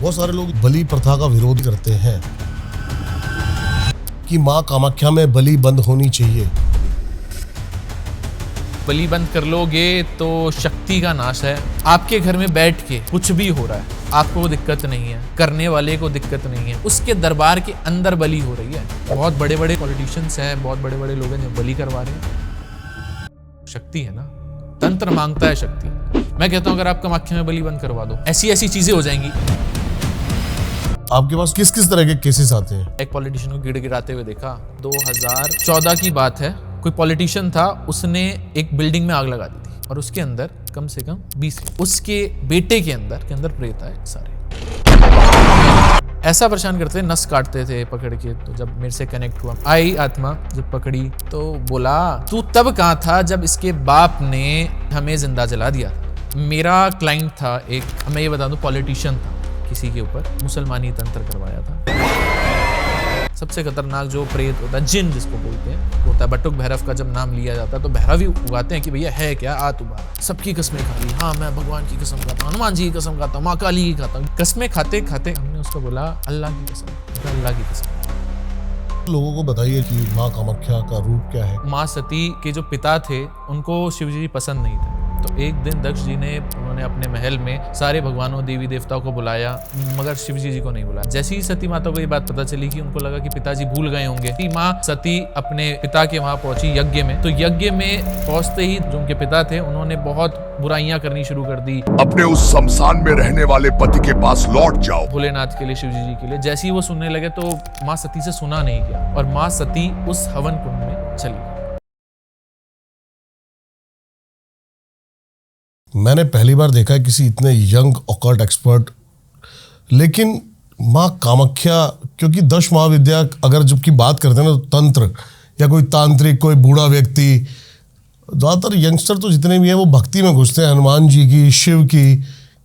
बहुत सारे लोग बलि प्रथा का विरोध करते हैं कि माँ कामाख्या में बलि बंद होनी चाहिए। बलि बंद कर लोगे तो शक्ति का नाश है। आपके घर में बैठ के कुछ भी हो रहा है, आपको दिक्कत नहीं है, करने वाले को दिक्कत नहीं है, उसके दरबार के अंदर बलि हो रही है। बहुत बड़े बड़े पॉलिटिशियंस हैं, बहुत बड़े बड़े लोग हैं जो बलि करवा रहे हैं। शक्ति है ना, तंत्र मांगता है शक्ति। मैं कहता हूं अगर आप कामाख्या में बलि बंद करवा दो, ऐसी ऐसी चीजें हो जाएंगी। आपके पास किस किस तरह के केसेस आते हैं? एक पॉलिटिशियन को गिड़गिड़ाते हुए देखा। 2014 की बात है। कोई पॉलिटिशियन था, उसने एक बिल्डिंग में आग लगा दी थी और उसके अंदर कम से कम 20 उसके बेटे के अंदर प्रेत आए सारे। ऐसा परेशान करते थे, नस काटते थे पकड़ के। तो जब मेरे से कनेक्ट हुआ, आई आत्मा जब पकड़ी तो बोला तू तब कहाँ था जब इसके बाप ने हमें जिंदा जला दिया था। मेरा क्लाइंट था एक, मैं ये बता दूं, पॉलिटिशियन था, किसी के ऊपर मुसलमानी तंत्र करवाया था। सबसे खतरनाक जो प्रेत होता है, जिन जिसको बोलते हैं, होता है। बटुक भैरव का जब नाम लिया जाता है तो भैरव ही उगाते हैं कि भैया है क्या, आ तू बाहर। सबकी कसमें खाती, हाँ मैं भगवान की कसम खाता हूँ, हनुमान जी की कसम खाता हूँ, माँ काली की खाता हूँ। कसमें खाते खाते हमने उसको बोला अल्लाह की कसम, अल्लाह की कसम। लोगों को बताइए कि माँ कामाख्या का रूप क्या है। माँ सती के जो पिता थे उनको शिवजी पसंद नहीं थे। तो एक दिन दक्ष जी ने, उन्होंने अपने महल में सारे भगवानों देवी देवताओं को बुलाया, मगर शिवजी जी को नहीं बुलाया। जैसे ही सती माता को ये बात पता चली कि उनको लगा कि पिताजी भूल गए होंगे, माँ सती अपने पिता के वहां पहुंची यज्ञ में। तो यज्ञ में पहुंचते ही जो उनके पिता थे, उन्होंने बहुत बुराइयां करनी शुरू कर दी। अपने उस शमशान में रहने वाले पति के पास लौट जाओ, भोलेनाथ के लिए, शिवजी जी के लिए। जैसे ही वो सुनने लगे तो माँ सती से सुना नहीं गया और माँ सती उस हवन कुंड में चली गई। मैंने पहली बार देखा है किसी इतने यंग ऑकल्ट एक्सपर्ट। लेकिन माँ कामाख्या, क्योंकि 10 महाविद्या अगर जबकि बात करते हैं ना, तो तंत्र या कोई तांत्रिक, कोई बूढ़ा व्यक्ति, ज़्यादातर यंगस्टर तो जितने भी हैं वो भक्ति में घुसते हैं, हनुमान जी की, शिव की।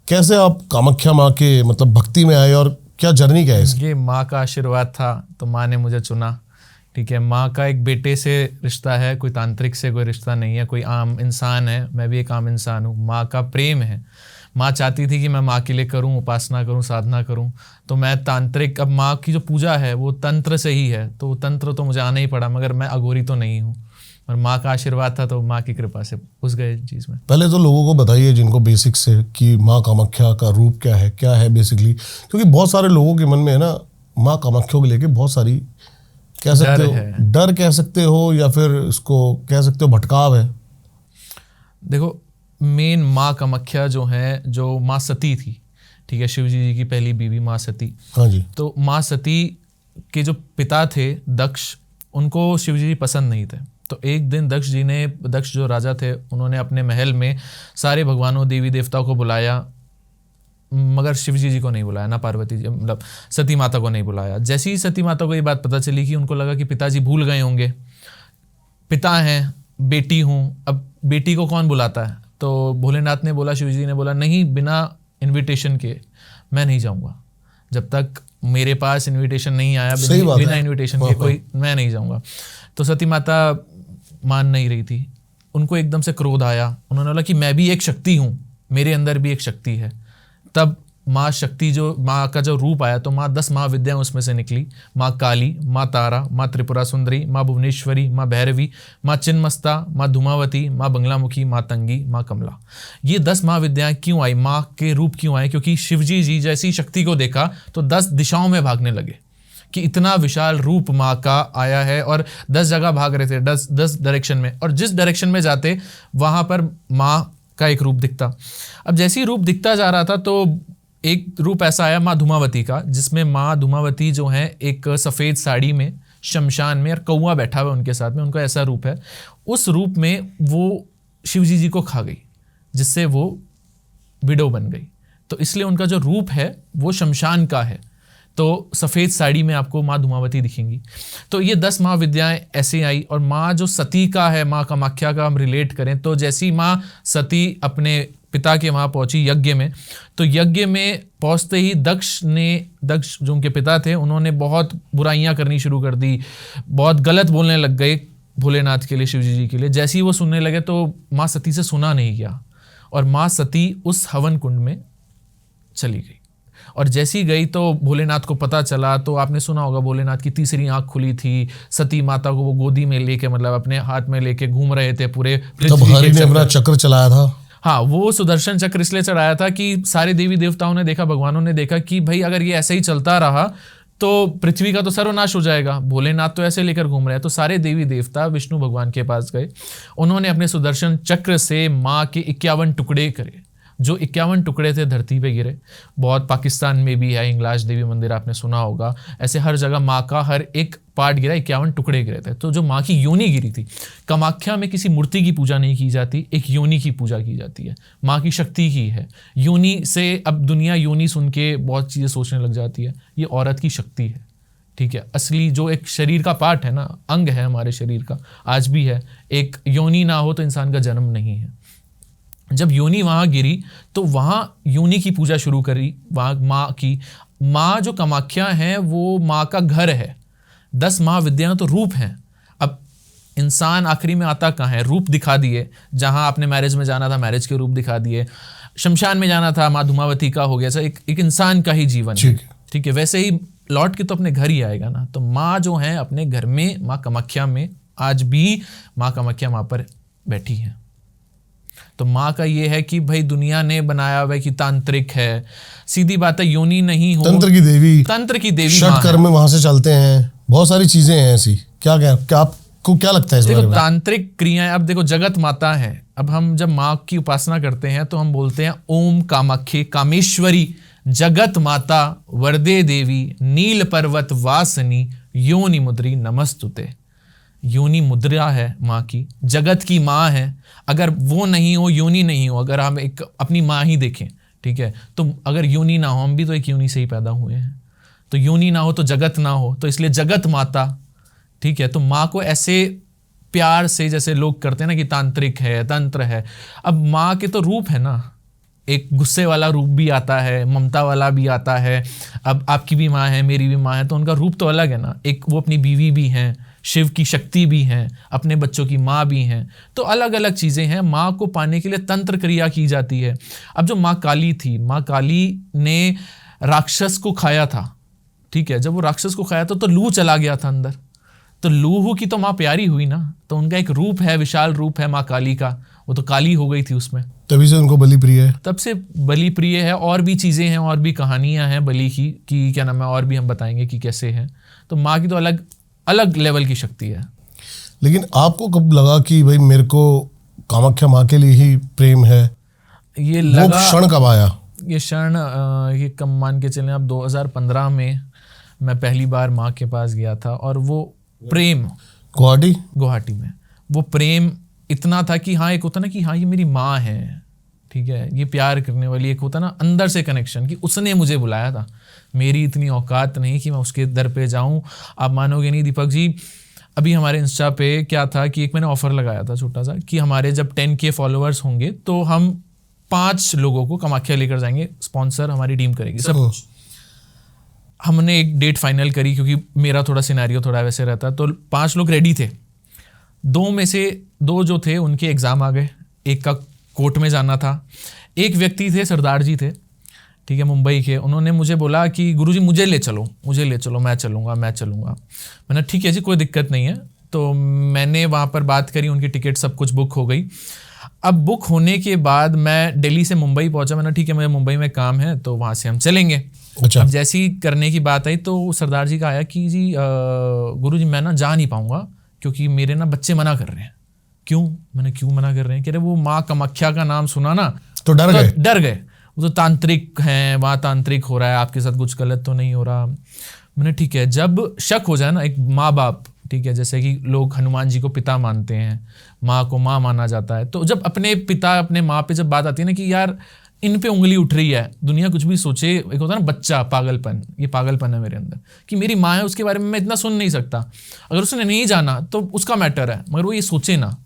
कैसे आप कामाख्या माँ के मतलब भक्ति में आए और क्या जर्नी क्या है इसकी? ये माँ का आशीर्वाद था तो माँ ने मुझे चुना। ठीक है, माँ का एक बेटे से रिश्ता है, कोई तांत्रिक से कोई रिश्ता नहीं है, कोई आम इंसान है, मैं भी एक आम इंसान हूँ। माँ का प्रेम है। माँ चाहती थी कि मैं माँ के लिए करूँ, उपासना करूँ, साधना करूँ। तो मैं तांत्रिक, अब माँ की जो पूजा है वो तंत्र से ही है, तो तंत्र तो मुझे आना ही पड़ा, मगर मैं अघोरी तो नहीं हूँ। और माँ का आशीर्वाद था तो माँ की कृपा से घुस गए चीज़ में। पहले तो लोगों को बताइए जिनको बेसिक से कि माँ कामाख्या का रूप क्या है बेसिकली, क्योंकि बहुत सारे लोगों के मन में है ना, माँ कामाख्या को लेके बहुत सारी कह सकते हो डर कह सकते हो, या फिर इसको कह सकते हो भटकाव है। देखो, मेन माँ कामाख्या जो है, जो माँ सती थी, ठीक है, शिवजी जी की पहली बीवी माँ सती। हाँ जी। तो माँ सती के जो पिता थे दक्ष, उनको शिवजी जी पसंद नहीं थे। तो एक दिन दक्ष जो राजा थे, उन्होंने अपने महल में सारे भगवानों देवी देवताओं को बुलाया, मगर शिवजी जी को नहीं बुलाया, ना पार्वती जी, मतलब सती माता को नहीं बुलाया। जैसे ही सती माता को ये बात पता चली कि उनको लगा कि पिताजी भूल गए होंगे, पिता हैं, बेटी हूँ, अब बेटी को कौन बुलाता है। तो भोलेनाथ ने बोला, शिवजी ने बोला नहीं, बिना इनविटेशन के मैं नहीं जाऊँगा, जब तक मेरे पास इन्विटेशन नहीं आया, बिना इन्विटेशन के कोई, मैं नहीं जाऊँगा। तो सती माता मान नहीं रही थी, उनको एकदम से क्रोध आया। उन्होंने बोला कि मैं भी एक शक्ति हूँ, मेरे अंदर भी एक शक्ति है। तब माँ शक्ति, जो माँ का जो रूप आया, तो माँ 10 महाविद्याएं उसमें से निकली। माँ काली, माँ तारा, माँ त्रिपुरा सुंदरी, माँ भुवनेश्वरी, माँ भैरवी, माँ चिन्मस्ता, माँ धूमावती, माँ बंगलामुखी, माँ तंगी, माँ कमला। ये 10 महाविद्याएं क्यों आई, माँ के रूप क्यों आए? क्योंकि शिवजी जी जैसी शक्ति को देखा तो 10 दिशाओं में भागने लगे कि इतना विशाल रूप माँ का आया है, और 10 जगह भाग रहे थे, 10 डायरेक्शन में, और जिस डायरेक्शन में जाते वहाँ पर माँ का एक रूप दिखता। अब जैसे ही रूप दिखता जा रहा था तो एक रूप ऐसा आया माँ धूमावती का, जिसमें माँ धूमावती जो है एक सफ़ेद साड़ी में शमशान में, और कौआ बैठा हुआ उनके साथ में, उनका ऐसा रूप है। उस रूप में वो शिवजी जी को खा गई, जिससे वो विडो बन गई। तो इसलिए उनका जो रूप है वो शमशान का है। तो सफ़ेद साड़ी में आपको माँ धूमावती दिखेंगी। तो ये 10 महाविद्याएं ऐसे आई। और माँ जो सती का है, माँ कामाख्या का हम रिलेट करें तो जैसी माँ सती अपने पिता के वहाँ पहुँची यज्ञ में, तो यज्ञ में पहुँचते ही दक्ष जो उनके पिता थे, उन्होंने बहुत बुराइयां करनी शुरू कर दी, बहुत गलत बोलने लग गए भोलेनाथ के लिए, शिवजी जी के लिए। जैसे ही वो सुनने लगे तो माँ सती से सुना नहीं गया और माँ सती उस हवन कुंड में चली गई। और जैसी गई तो भोलेनाथ को पता चला, तो आपने सुना होगा भोलेनाथ की तीसरी आंख खुली थी, सती माता को वो गोदी में लेके मतलब अपने हाथ में लेके घूम रहे थे पूरे तब हरि ने अपना चक्र चलाया था। हाँ, वो सुदर्शन चक्र इसलिए चढ़ाया था कि सारे देवी देवताओं ने देखा, भगवानों ने देखा कि भाई अगर ये ऐसे ही चलता रहा तो पृथ्वी का तो सर्वनाश हो जाएगा, भोलेनाथ तो ऐसे लेकर घूम रहे हैं। तो सारे देवी देवता विष्णु भगवान के पास गए, उन्होंने अपने सुदर्शन चक्र से माँ के 51 टुकड़े करे, जो 51 टुकड़े थे धरती पे गिरे। बहुत पाकिस्तान में भी है हिंगलाज देवी मंदिर, आपने सुना होगा, ऐसे हर जगह माँ का हर एक पार्ट गिरा, 51 टुकड़े गिरे थे। तो जो माँ की योनि गिरी थी, कामाख्या में किसी मूर्ति की पूजा नहीं की जाती, एक योनि की पूजा की जाती है, माँ की शक्ति की है योनि से। अब दुनिया योनि सुन के बहुत चीज़ें सोचने लग जाती है, ये औरत की शक्ति है, ठीक है। असली जो एक शरीर का पार्ट है ना, अंग है हमारे शरीर का, आज भी है, एक योनि ना हो तो इंसान का जन्म नहीं है। जब योनि वहाँ गिरी तो वहाँ योनि की पूजा शुरू करी वहाँ माँ की। माँ जो कामाख्या है वो माँ का घर है, 10 महाविद्याएं तो रूप हैं। अब इंसान आखिरी में आता कहाँ है, रूप दिखा दिए। जहाँ आपने मैरिज में जाना था, मैरिज के रूप दिखा दिए। शमशान में जाना था, माँ धूमावती का हो गया। सर एक इंसान का ही जीवन है, ठीक है। वैसे ही लौट के तो अपने घर ही आएगा ना। तो माँ जो है अपने घर में, माँ कामाख्या में, आज भी माँ कामाख्या वहाँ पर बैठी है। तो माँ का ये है कि भाई दुनिया ने बनाया हुआ है कि तांत्रिक है, सीधी बात है, योनि नहीं हो, तंत्र की देवी, तंत्र की देवी, षट कर्म वहां से चलते हैं, बहुत सारी चीजें हैं ऐसी। क्या आपको क्या लगता है इस बारे में? तांत्रिक क्रियाएं, अब देखो जगत माता है। अब हम जब माँ की उपासना करते हैं तो हम बोलते हैं ओम कामाख्ये कामेश्वरी जगत माता वरदे देवी नील पर्वत वासनी योनि मुद्री नमस्तुते। योनि मुद्रा है माँ की, जगत की माँ है। अगर वो नहीं हो, योनि नहीं हो, अगर हम एक अपनी माँ ही देखें, ठीक है, तो अगर योनि ना हो, हम भी तो एक योनि से ही पैदा हुए हैं, तो योनि ना हो तो जगत ना हो, तो इसलिए जगत माता, ठीक है। तो माँ को ऐसे प्यार से जैसे लोग करते हैं ना कि तांत्रिक है, तंत्र है। अब माँ के तो रूप है ना, एक गुस्से वाला रूप भी आता है, ममता वाला भी आता है। अब आपकी भी माँ है, मेरी भी माँ है, तो उनका रूप तो अलग है ना। एक वो अपनी बीवी भी हैं, शिव की शक्ति भी हैं, अपने बच्चों की माँ भी हैं, तो अलग अलग चीज़ें हैं। माँ को पाने के लिए तंत्र क्रिया की जाती है। अब जो माँ काली थी, माँ काली ने राक्षस को खाया था, ठीक है। जब वो राक्षस को खाया था तो लू चला गया था अंदर, तो लूहू की तो माँ प्यारी हुई ना, तो उनका एक रूप है, विशाल रूप है माँ काली का, वो तो काली हो गई थी उसमें, तभी से उनको बलि प्रिय है, तब से बलि प्रिय है। और भी चीज़ें हैं, और भी कहानियाँ हैं बलि की कि क्या नाम है, और भी हम बताएंगे कि कैसे है। तो माँ की तो अलग अलग लेवल की शक्ति है। लेकिन आपको कब लगा कि भाई मेरे को कामाख्या माँ के लिए ही प्रेम है? ये वो लगा, क्षण कब आया? ये क्षण ये कम मान के चलें, अब 2015 में मैं पहली बार माँ के पास गया था, और वो प्रेम गुवाहाटी में, वो प्रेम इतना था कि हाँ, एक होता ना कि हाँ ये मेरी माँ है, ठीक है, ये प्यार करने वाली, एक होता ना अंदर से कनेक्शन कि उसने मुझे बुलाया था। मेरी इतनी औकात नहीं कि मैं उसके दर पे जाऊं। आप मानोगे नहीं दीपक जी, अभी हमारे इंस्टा पे क्या था कि एक मैंने ऑफर लगाया था छोटा सा कि हमारे जब 10K फॉलोअर्स होंगे तो हम 5 लोगों को कामाख्या लेकर जाएंगे, स्पॉन्सर हमारी टीम करेगी सब कुछ। हमने एक डेट फाइनल करी क्योंकि मेरा थोड़ा सिनेरियो थोड़ा वैसे रहता, तो 5 लोग रेडी थे। 2 में से 2 जो थे उनके एग्ज़ाम आ गए, एक का कोर्ट में जाना था। एक व्यक्ति थे, सरदार जी थे, ठीक है, मुंबई के। उन्होंने मुझे बोला कि गुरुजी मुझे ले चलो, मैं चलूँगा। मैंने ठीक है जी, कोई दिक्कत नहीं है। तो मैंने वहाँ पर बात करी, उनकी टिकट सब कुछ बुक हो गई। अब बुक होने के बाद मैं दिल्ली से मुंबई पहुँचा। मैंने ठीक है, मुझे मुंबई में काम है तो वहाँ से हम चलेंगे। अच्छा। अब जैसी करने की बात आई तो सरदार जी का आया कि जी गुरुजी मैं ना जा नहीं पाऊँगा क्योंकि मेरे ना बच्चे मना कर रहे हैं। क्यों? मैंने क्यों मना कर रहे हैं? कह रहे वो माँ कामाख्या का नाम सुना ना तो डर गए। वो तो तांत्रिक हैं, वहाँ तांत्रिक हो रहा है, आपके साथ कुछ गलत तो नहीं हो रहा। मैंने ठीक है, जब शक हो जाए ना, एक माँ बाप, ठीक है, जैसे कि लोग हनुमान जी को पिता मानते हैं, माँ को माँ माना जाता है, तो जब अपने पिता अपने माँ पे जब बात आती है ना कि यार इन पे उंगली उठ रही है, दुनिया कुछ भी सोचे, एक होता है ना बच्चा पागलपन, ये पागलपन है मेरे अंदर कि मेरी माँ है, उसके बारे में मैं इतना सुन नहीं सकता। अगर उसने नहीं जाना तो उसका मैटर है, मगर वो ये सोचे ना,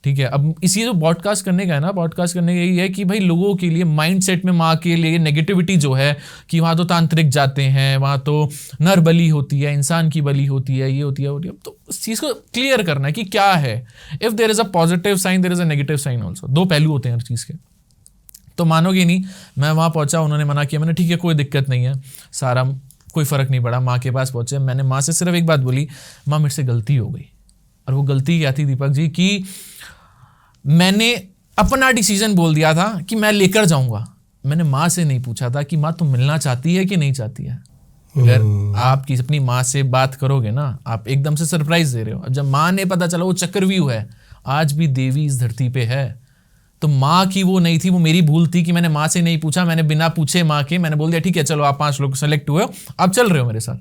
ठीक है। अब इसी जो पॉडकास्ट करने का है ना, पॉडकास्ट करने का यही है कि भाई लोगों के लिए माइंडसेट में माँ के लिए नेगेटिविटी जो है कि वहाँ तो तांत्रिक जाते हैं, वहाँ तो नर बलि होती है, इंसान की बलि होती है, ये होती है, तो उस चीज़ को क्लियर करना है कि क्या है। If there is a positive sign there is a negative sign also. 2 पहलू होते हैं हर चीज़ के, तो मानोगे नहीं, मैं वहाँ पहुँचा, उन्होंने मना किया, मैंने ठीक है कोई दिक्कत नहीं है सारा, कोई फ़र्क नहीं पड़ा। माँ के पास पहुँचे, मैंने माँ से सिर्फ एक बात बोली, माँ मेरे से गलती हो गई। और वो गलती क्या थी दीपक जी, कि मैंने अपना डिसीजन बोल दिया था कि मैं लेकर जाऊँगा। मैंने माँ से नहीं पूछा था कि माँ तुम मिलना चाहती है कि नहीं चाहती है। अगर आप अपनी माँ से बात करोगे ना, आप एकदम से सरप्राइज दे रहे हो। अब जब माँ ने पता चला वो चक्रव्यूह है, आज भी देवी इस धरती पे है, तो माँ की वो नहीं थी, वो मेरी भूल थी कि मैंने माँ से नहीं पूछा। मैंने बिना पूछे माँ के मैंने बोल दिया ठीक है चलो आप 5 लोग सेलेक्ट हुए हो, आप चल रहे हो मेरे साथ,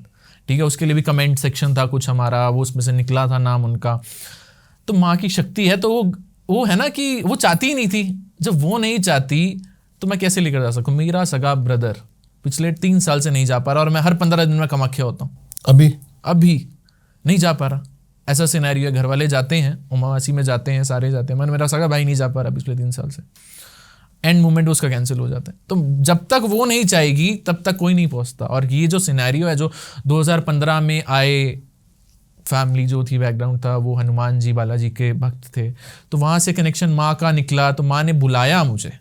ठीक है। उसके लिए भी कमेंट सेक्शन था कुछ हमारा, वो उसमें से निकला था नाम उनका। तो माँ की शक्ति है, तो वो है ना कि वो चाहती ही नहीं थी। जब वो नहीं चाहती तो मैं कैसे लेकर जा सकूँ। मेरा सगा ब्रदर पिछले 3 साल से नहीं जा पा रहा, और मैं हर 15 दिन में कामाख्या होता हूँ। अभी नहीं जा पा रहा। ऐसा सिनेरियो है, घर वाले जाते हैं, उमावासी में जाते हैं, सारे जाते हैं, मेरा सगा भाई नहीं जा पा रहा पिछले 3 साल से। एंड मोमेंट उसका कैंसिल हो जाता है। तो जब तक वो नहीं चाहेगी तब तक कोई नहीं पहुँचता। और ये जो सिनेरियो है, जो 2015 में आए, फैमिली जो थी, बैकग्राउंड था, वो हनुमान जी बालाजी के भक्त थे, तो वहाँ से कनेक्शन माँ का निकला। तो माँ ने बुलाया मुझे,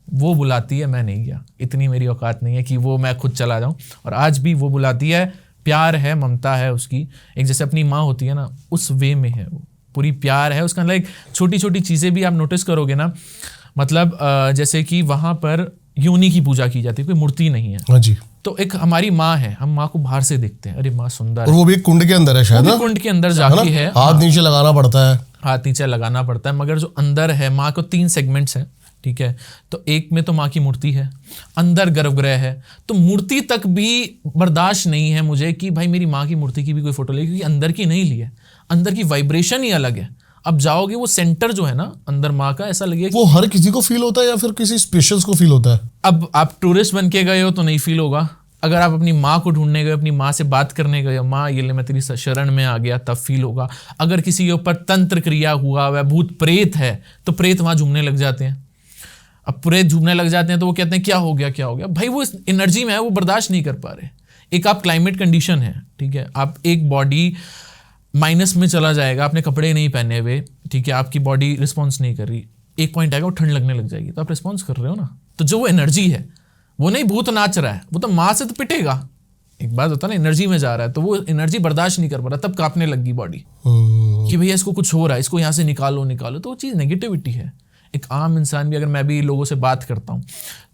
वो बुलाती है, मैं नहीं गया। इतनी मेरी औकात नहीं है कि वो मैं खुद चला जाऊँ। और आज भी वो बुलाती है, प्यार है, ममता है उसकी, एक जैसे अपनी माँ होती है ना, उस वे में है वो, पूरी प्यार है उसका। लाइक छोटी छोटी चीज़ें भी आप नोटिस करोगे ना, मतलब जैसे कि वहाँ पर योनि की पूजा की जाती है, कोई मूर्ति नहीं है। हाँ जी। तो एक हमारी माँ है, हम माँ को बाहर से देखते हैं, अरे माँ सुंदर, और वो भी एक कुंड के अंदर है शायद ना, कुंड के अंदर जाके है, हाथ नीचे लगाना पड़ता है, हाथ नीचे लगाना पड़ता है। मगर जो अंदर है, माँ को 3 सेगमेंट्स हैं, ठीक है। तो एक में तो माँ की मूर्ति है, अंदर गर्भगृह है। तो मूर्ति तक भी बर्दाश्त नहीं है मुझे कि भाई मेरी माँ की मूर्ति की भी कोई फोटो ले, क्योंकि अंदर की नहीं ली है, अंदर की वाइब्रेशन ही अलग है। अब जाओगे वो सेंटर जो है ना अंदर माँ का, ऐसा लगेगा वो हर किसी को फील होता है या फिर किसी स्पेशल्स को फील होता है। अब आप टूरिस्ट बन के गए हो तो नहीं फील होगा। अगर आप अपनी माँ को ढूंढने गए, अपनी माँ से बात करने गए, माँ ये ले मैं तेरी शरण में आ गया, तब फील होगा। अगर किसी के ऊपर तंत्र क्रिया हुआ, वह भूत प्रेत है, तो प्रेत वहाँ झूमने लग जाते हैं। अब प्रेत झूमने लग जाते हैं तो वो कहते हैं क्या हो गया, क्या हो गया। भाई वो इस एनर्जी में है, वो बर्दाश्त नहीं कर पा रहे। एक आप क्लाइमेट कंडीशन है, ठीक है, आप एक बॉडी माइनस में चला जाएगा, आपने कपड़े नहीं पहने हुए, ठीक है, आपकी बॉडी रिस्पॉन्स नहीं कर रही, एक पॉइंट आएगा वो ठंड लगने लग जाएगी, तो आप रिस्पॉन्स कर रहे हो ना। तो जो वो एनर्जी है, वो नहीं भूत नाच रहा है, वो तो माँ से तो पिटेगा। एक बात होता है ना, एनर्जी में जा रहा है, तो वो एनर्जी बर्दाश्त नहीं कर पा रहा, तब कांपने लगी बॉडी कि भैया इसको कुछ हो रहा है, इसको यहाँ से निकालो निकालो। तो वो चीज़ नेगेटिविटी है। एक आम इंसान भी, अगर मैं भी लोगों से बात करता हूँ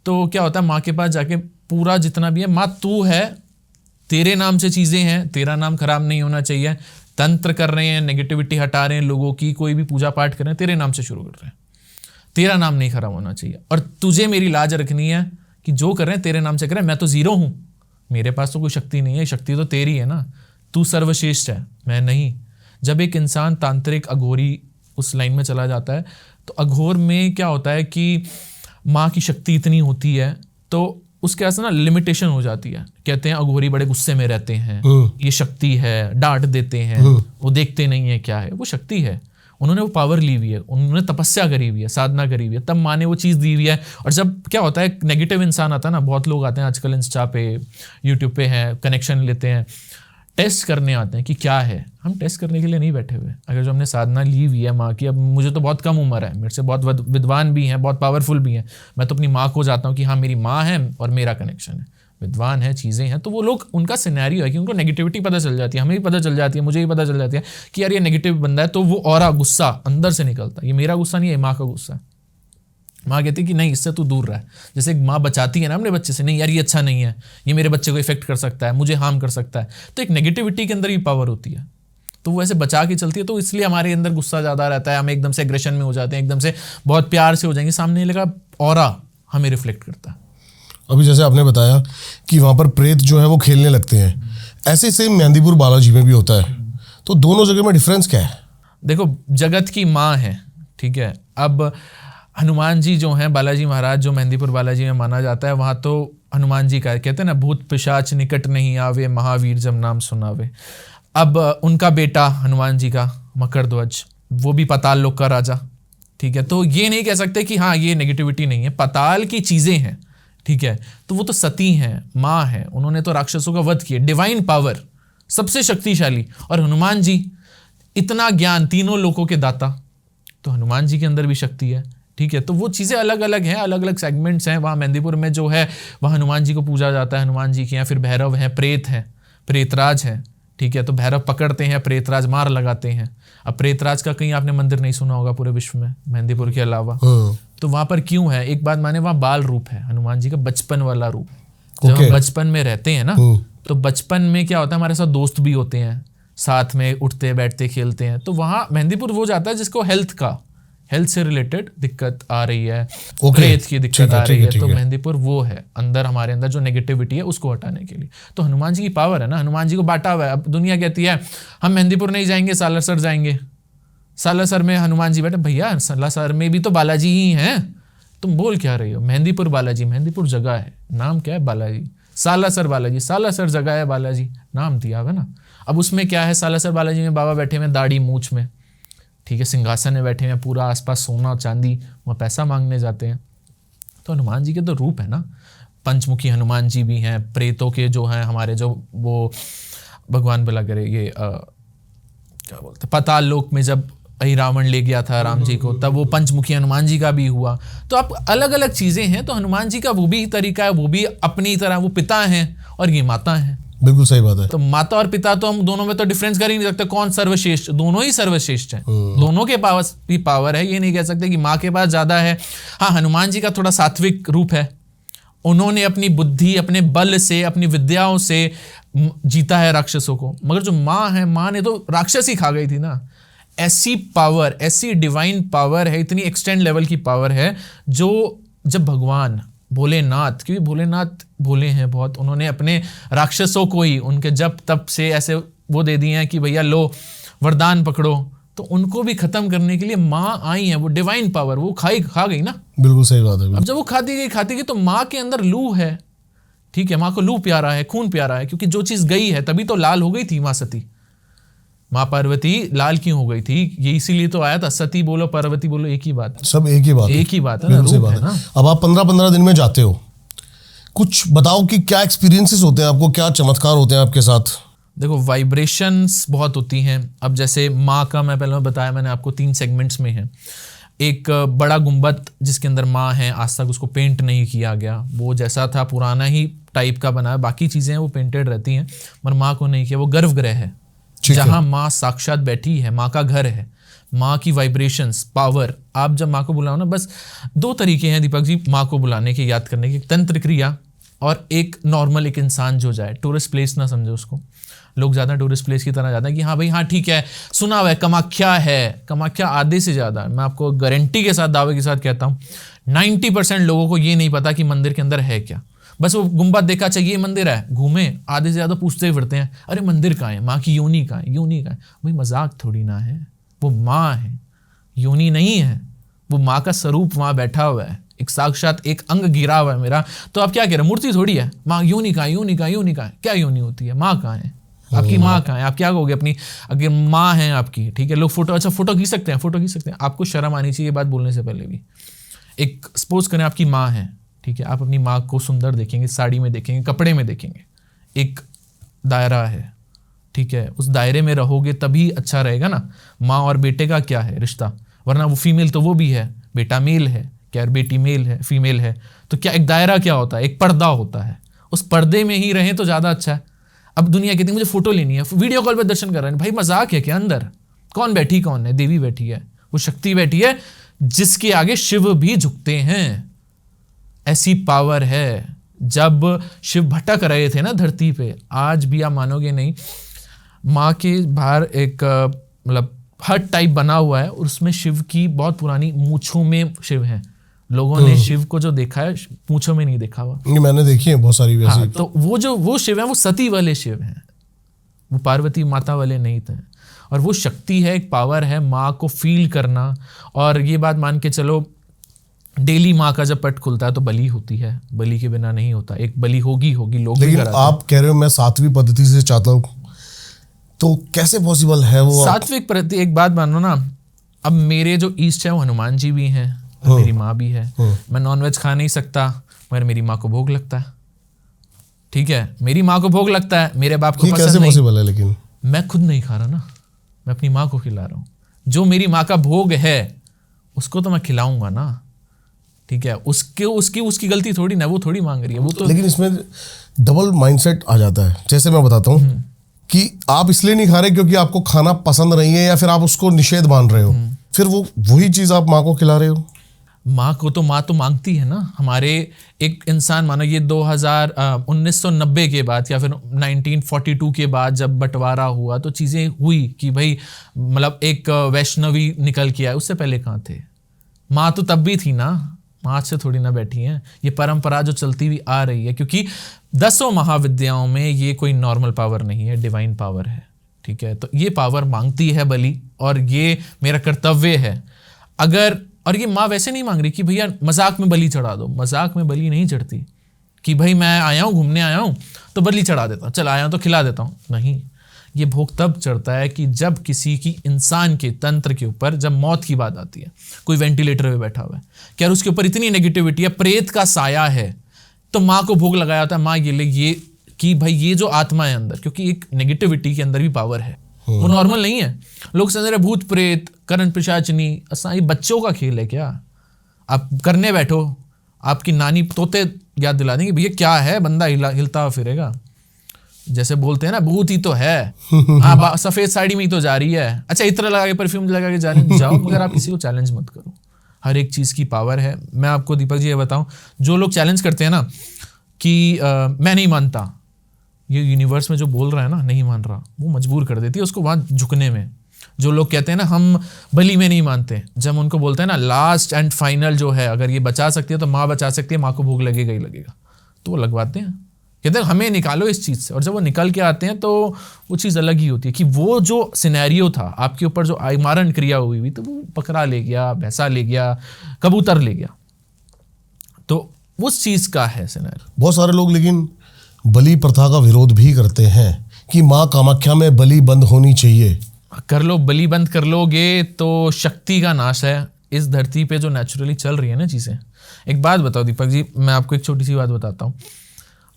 तो क्या होता है, माँ के पास जाके पूरा जितना भी है, माँ तू है, तेरे नाम से चीज़ें हैं, तेरा नाम खराब नहीं होना चाहिए। तंत्र कर रहे हैं, नेगेटिविटी हटा रहे हैं लोगों की, कोई भी पूजा पाठ कर रहे हैं, तेरे नाम से शुरू कर रहे हैं, तेरा नाम नहीं खराब होना चाहिए। और तुझे मेरी लाज रखनी है कि जो कर रहे हैं तेरे नाम से कर रहे हैं। मैं तो जीरो हूँ, मेरे पास तो कोई शक्ति नहीं है, शक्ति तो तेरी है ना, तू सर्वश्रेष्ठ है, मैं नहीं। जब एक इंसान तांत्रिक अघोरी उस लाइन में चला जाता है, तो अघोर में क्या होता है कि माँ की शक्ति इतनी होती है, तो उसके ऐसा ना लिमिटेशन हो जाती है। कहते हैं अघोरी बड़े गुस्से में रहते हैं, ये शक्ति है, डांट देते हैं, वो देखते नहीं है क्या है, वो शक्ति है, उन्होंने वो पावर ली हुई है, उन्होंने तपस्या करी हुई है, साधना करी हुई है, तब माँ ने वो चीज़ दी हुई है। और जब क्या होता है, नेगेटिव इंसान आता है ना, बहुत लोग आते हैं आजकल इंस्टा पे, यूट्यूब पे हैं, कनेक्शन लेते हैं, टेस्ट करने आते हैं कि क्या है। हम टेस्ट करने के लिए नहीं बैठे हुए। अगर जो हमने साधना ली हुई है माँ की, अब मुझे तो बहुत कम उम्र है, मेरे से बहुत विद्वान भी हैं, बहुत पावरफुल भी हैं, मैं तो अपनी माँ को जाता हूँ कि हाँ मेरी माँ है और मेरा कनेक्शन है, विद्वान है, चीज़ें हैं। तो वो लोग, उनका सिनेरियो है कि उनको नेगेटिविटी पता चल जाती है, हमें भी पता चल जाती है, मुझे भी पता चल जाती है कि यार ये नेगेटिव बंदा है, तो वो और गुस्सा अंदर से निकलता है। ये मेरा गुस्सा नहीं है, माँ का गुस्सा है। माँ कहती है कि नहीं, इससे तू दूर रह। जैसे एक माँ बचाती है ना अपने बच्चे से, नहीं यार ये अच्छा नहीं है, ये मेरे बच्चे को इफेक्ट कर सकता है, मुझे हार्म कर सकता है। तो एक नेगेटिविटी के अंदर भी पावर होती है, तो वो ऐसे बचा के चलती है। तो इसलिए हमारे अंदर गुस्सा ज़्यादा रहता है, हम एकदम से एग्रेशन में हो जाते हैं, एकदम से बहुत प्यार से हो जाएंगे, सामने लगा ऑरा हमें रिफ्लेक्ट करता है। अभी जैसे आपने बताया कि वहाँ पर प्रेत जो है वो खेलने लगते हैं, ऐसे सेम मेहंदीपुर बालाजी में भी होता है, तो दोनों जगह में डिफरेंस क्या है? देखो, जगत की माँ है, ठीक है। अब हनुमान जी जो हैं, बालाजी महाराज जो मेहंदीपुर बालाजी में माना जाता है, वहाँ तो हनुमान जी का कहते हैं ना, भूत पिशाच निकट नहीं आवे, महावीर जब नाम सुनावे। अब उनका बेटा हनुमान जी का मकरध्वज, वो भी पाताल लोक का राजा, ठीक है। तो ये नहीं कह सकते कि हाँ ये नेगेटिविटी नहीं है, पाताल की चीज़ें हैं, ठीक है। तो वो तो सती हैं, माँ है, उन्होंने तो राक्षसों का वध किया, डिवाइन पावर, सबसे शक्तिशाली। और हनुमान जी इतना ज्ञान, तीनों लोकों के दाता, तो हनुमान जी के अंदर भी शक्ति है, ठीक है, तो वो चीज़ें अलग अलग हैं, अलग अलग सेगमेंट्स हैं। वहाँ मेहंदीपुर में जो है वहाँ हनुमान जी को पूजा जाता है, हनुमान जी के यहाँ फिर भैरव हैं, प्रेत हैं, प्रेतराज है, ठीक है। तो भैरव पकड़ते हैं, प्रेतराज मार लगाते हैं। अब प्रेतराज का कहीं आपने मंदिर नहीं सुना होगा पूरे विश्व में मेहंदीपुर के अलावा। तो वहाँ पर क्यों है, एक बात माने, वहाँ बाल रूप है हनुमान जी का, बचपन वाला रूप। जब हम बचपन में रहते हैं ना, तो बचपन में क्या होता है, हमारे साथ दोस्त भी होते हैं, साथ में उठते बैठते खेलते हैं। तो वहाँ मेहंदीपुर वो जाता है जिसको हेल्थ से रिलेटेड दिक्कत आ रही है, प्रेत की दिक्कत आ रही है, तो मेहंदीपुर वो है अंदर, हमारे अंदर जो नेगेटिविटी है उसको हटाने के लिए। तो हनुमान जी की पावर है ना, हनुमान जी को बांटा हुआ है। अब दुनिया कहती है हम मेहंदीपुर नहीं जाएंगे, सालासर जाएंगे, सालासर में हनुमान जी बैठे। भैया सालासर में भी तो बालाजी ही हैं, तुम बोल क्या रही हो? मेहंदीपुर बालाजी, मेहंदीपुर जगह है, नाम क्या है? बालाजी। सालासर बालाजी, सालासर जगह है, बालाजी नाम दिया हुआ ना। अब उसमें क्या है, सालासर बालाजी में बाबा बैठे हुए दाढ़ी मूछ में, ठीक है, सिंहासन में बैठे हैं, पूरा आसपास सोना चांदी, वहाँ पैसा मांगने जाते हैं। तो हनुमान जी के तो रूप है ना, पंचमुखी हनुमान जी भी हैं, प्रेतों के जो हैं हमारे, जो वो भगवान भला करे, ये क्या बोलते, पाताल लोक में जब रावण ले गया था राम जी को, तब वो पंचमुखी हनुमान जी का भी हुआ। तो आप अलग अलग चीजें हैं। तो हनुमान जी का वो भी तरीका है, वो भी अपनी तरह, वो पिता हैं और ये माता हैं। बिल्कुल सही बात है। तो माता और पिता तो हम दोनों में तो डिफरेंस कर ही नहीं सकते, कौन सर्वश्रेष्ठ, दोनों ही सर्वश्रेष्ठ हैं। दोनों के पास भी पावर है, ये नहीं कह सकते कि माँ के पास ज्यादा है। हाँ, हनुमान जी का थोड़ा सात्विक रूप है, उन्होंने अपनी बुद्धि, अपने बल से, अपनी विद्याओं से जीता है राक्षसों को। मगर जो माँ है, माँ ने तो राक्षस ही खा गई थी ना। ऐसी पावर, ऐसी डिवाइन पावर है, इतनी एक्सटेंड लेवल की पावर है, जो जब भगवान भोलेनाथ, क्योंकि भोलेनाथ भोले हैं बहुत, उन्होंने अपने राक्षसों को ही उनके जप तप से ऐसे वो दे दिए हैं कि भैया लो वरदान पकड़ो, तो उनको भी खत्म करने के लिए माँ आई है, वो डिवाइन पावर, वो खा गई ना। बिल्कुल सही बात है। अब जब वो खाती गई तो माँ के अंदर लू है, ठीक है, माँ को लू प्यारा है, खून प्यारा है, क्योंकि जो चीज गई है तभी तो लाल हो गई थी माँ सती। माँ पार्वती लाल क्यों हो गई थी, ये इसीलिए तो आया था, सती बोलो पार्वती बोलो एक ही बात है, सब एक ही बात है, एक ही बात है ना, रूप है ना। अब आप 15-15 दिन में जाते हो, कुछ बताओ कि क्या एक्सपीरियंसेस होते हैं आपको, क्या चमत्कार होते हैं आपके साथ? देखो, वाइब्रेशंस बहुत होती हैं। अब जैसे माँ का मैं पहले बताया, मैंने आपको 3 सेगमेंट्स में है। एक बड़ा गुंबद जिसके अंदर माँ है, आज तक उसको पेंट नहीं किया गया, वो जैसा था पुराना ही टाइप का बना है, बाकी चीज़ें वो पेंटेड रहती हैं, मगर माँ को नहीं किया। वो गर्भगृह है जहाँ माँ साक्षात बैठी है, माँ का घर है, माँ की वाइब्रेशंस, पावर। आप जब माँ को बुलाओ ना, बस 2 तरीके हैं दीपक जी माँ को बुलाने के, याद करने के, तंत्र क्रिया और एक नॉर्मल एक इंसान जो जाए। टूरिस्ट प्लेस ना समझे उसको, लोग ज़्यादा टूरिस्ट प्लेस की तरह जाते हैं कि हाँ भाई हाँ ठीक है, सुना हुआ है कामाख्या है, कामाख्या आधे से ज़्यादा, मैं आपको गारंटी के साथ, दावे के साथ कहता हूँ, 90% लोगों को ये नहीं पता कि मंदिर के अंदर है क्या। बस वो गुंबद देखा, चाहिए मंदिर है, घूमे, आधे से ज़्यादा पूछते ही फिरते हैं, अरे मंदिर कहाँ है, माँ की योनि कहाँ है, योनि कहाँ है। भाई मजाक थोड़ी ना है, वो माँ है, योनि नहीं है, वो माँ का स्वरूप वहाँ बैठा हुआ है, एक साक्षात एक अंग गिरा हुआ है मेरा। तो आप क्या कह रहे हैं, मूर्ति थोड़ी है, माँ योनि कहाँ है, योनि कहाँ है, योनि कहाँ है, क्या योनि होती है, माँ कहाँ है, आपकी माँ कहाँ है? आप क्या कहोगे अपनी, अगर माँ है आपकी, ठीक है, लोग फोटो, अच्छा फोटो खींच सकते हैं, फोटो खींच सकते हैं, आपको शर्म आनी चाहिए ये बात बोलने से पहले भी। एक सपोज करें आपकी माँ है, ठीक है, आप अपनी माँ को सुंदर देखेंगे, साड़ी में देखेंगे, कपड़े में देखेंगे, एक दायरा है, ठीक है, उस दायरे में रहोगे तभी अच्छा रहेगा ना। माँ और बेटे का क्या है रिश्ता, वरना वो फीमेल तो वो भी है, बेटा मेल है, क्या बेटी मेल है, फीमेल है, तो क्या एक दायरा क्या होता है, एक पर्दा होता है, उस पर्दे में ही रहें तो ज़्यादा अच्छा है। अब दुनिया कहती है मुझे फोटो लेनी है, वीडियो कॉल पे दर्शन कर रहे हैं, भाई मजाक है क्या, अंदर कौन बैठी, कौन है, देवी बैठी है, वो शक्ति बैठी है जिसके आगे शिव भी झुकते हैं। ऐसी पावर है। जब शिव भटक रहे थे ना धरती पे, आज भी आप मानोगे नहीं, माँ के बाहर एक मतलब हट टाइप बना हुआ है, और उसमें शिव की बहुत पुरानी मूंछों में शिव है। लोगों ने शिव को जो देखा है पूंछों में नहीं देखा हुआ, मैंने देखी है बहुत सारी वैसी। हाँ, तो वो शिव है, वो सती वाले शिव हैं, वो पार्वती माता वाले नहीं थे। और वो शक्ति है, एक पावर है माँ को फील करना। और ये बात मान के चलो, डेली माँ का जब पट खुलता है तो बलि होती है, बलि के बिना नहीं होता, एक बलि होगी लोग। लेकिन आप कह रहे हो मैं सात्विक पद्धति से चाहता हूँ, तो कैसे पॉसिबल है वो? सात्विक प्रति एक बात मानो ना, अब मेरे जो ईष्ट है वो हनुमान जी भी हैं, मेरी माँ भी है। मैं नॉनवेज खा नहीं सकता, मगर मेरी माँ को भोग लगता है, ठीक है, मेरी माँ को भोग लगता है, मेरे बाप को पसंद कैसे नहीं। पॉसिबल है? लेकिन मैं खुद नहीं खा रहा ना, मैं अपनी माँ को खिला रहा हूँ। जो मेरी माँ का भोग है उसको तो मैं खिलाऊंगा ना, ठीक है, उसके उसकी उसकी गलती थोड़ी ना, वो थोड़ी मांग रही है वो तो। लेकिन इसमें डबल माइंडसेट आ जाता है। जैसे मैं बताता हूँ कि आप इसलिए नहीं खा रहे क्योंकि आपको खाना पसंद नहीं है, या फिर आप उसको निषेध मान रहे हो, फिर वो वही चीज आप माँ को खिला रहे हो। माँ तो मांगती है ना। हमारे एक इंसान, मानो ये 1990 के बाद या फिर 1942 के बाद जब बंटवारा हुआ तो चीज़ें हुई कि भाई मतलब एक वैष्णवी निकल के आए, उससे पहले कहाँ थे? माँ तो तब भी थी ना, माँ आज से थोड़ी ना बैठी हैं। ये परंपरा जो चलती हुई आ रही है, क्योंकि 10 महाविद्याओं में ये कोई नॉर्मल पावर नहीं है, डिवाइन पावर है, ठीक है। तो ये पावर मांगती है बलि, और ये मेरा कर्तव्य है। अगर, और ये माँ वैसे नहीं मांग रही कि भैया मजाक में बलि चढ़ा दो, मजाक में बलि नहीं चढ़ती कि भाई मैं आया हूँ, घूमने आया हूँ तो बलि चढ़ा देता हूँ, चल आया हूँ तो खिला देता हूँ, नहीं। ये भोग तब चढ़ता है कि जब किसी की, इंसान के तंत्र के ऊपर जब मौत की बात आती है, कोई वेंटिलेटर पे बैठा हुआ है, क्या उसके ऊपर इतनी नेगेटिविटी है, प्रेत का साया है, तो माँ को भोग लगाया होता है। माँ ये कि भाई ये जो आत्मा है अंदर, क्योंकि एक नेगेटिविटी के अंदर भी पावर है, वो नॉर्मल नहीं है। लोग समझ रहे भूत प्रेत करण पिशाचनी, असा ये बच्चों का खेल है क्या? आप करने बैठो, आपकी नानी तोते याद दिला देंगे भैया क्या है, बंदा हिलता फिरेगा। जैसे बोलते हैं ना भूत ही तो है, हाँ सफेद साड़ी में ही तो जा रही है, अच्छा इत्र लगा के परफ्यूम लगा के जाओ, मगर आप किसी को चैलेंज मत करो। हर एक चीज़ की पावर है। मैं आपको दीपक जी ये बताऊं, जो लोग चैलेंज करते हैं ना कि मैं नहीं मानता, ये यूनिवर्स में जो बोल रहा है ना नहीं मान रहा, वो मजबूर कर देती है उसको वहाँ झुकने में। जो लोग कहते हैं ना हम बलि में नहीं मानते, जब हम उनको बोलते हैं ना लास्ट एंड फाइनल जो है, अगर ये बचा सकती है तो माँ बचा सकती है, माँ को भोग लगेगा ही लगेगा, तो वो लगवाते हैं, कहते हैं हमें निकालो इस चीज़ से। और जब वो निकल के आते हैं तो वो चीज़ अलग ही होती है कि वो जो सिनेरियो था आपके ऊपर, जो आयमारण क्रिया हुई हुई, तो वो बकरा ले गया, भैंसा ले गया, कबूतर ले गया, तो उस चीज़ का है सिनेरियो। बहुत सारे लोग लेकिन बलि प्रथा का विरोध भी करते हैं कि माँ कामाख्या में बलि बंद होनी चाहिए। कर लो, बलि बंद कर लोगे तो शक्ति का नाश है इस धरती पे जो नेचुरली चल रही है ना चीज़ें। एक बात बताओ दीपक जी, मैं आपको एक छोटी सी बात बताता हूँ।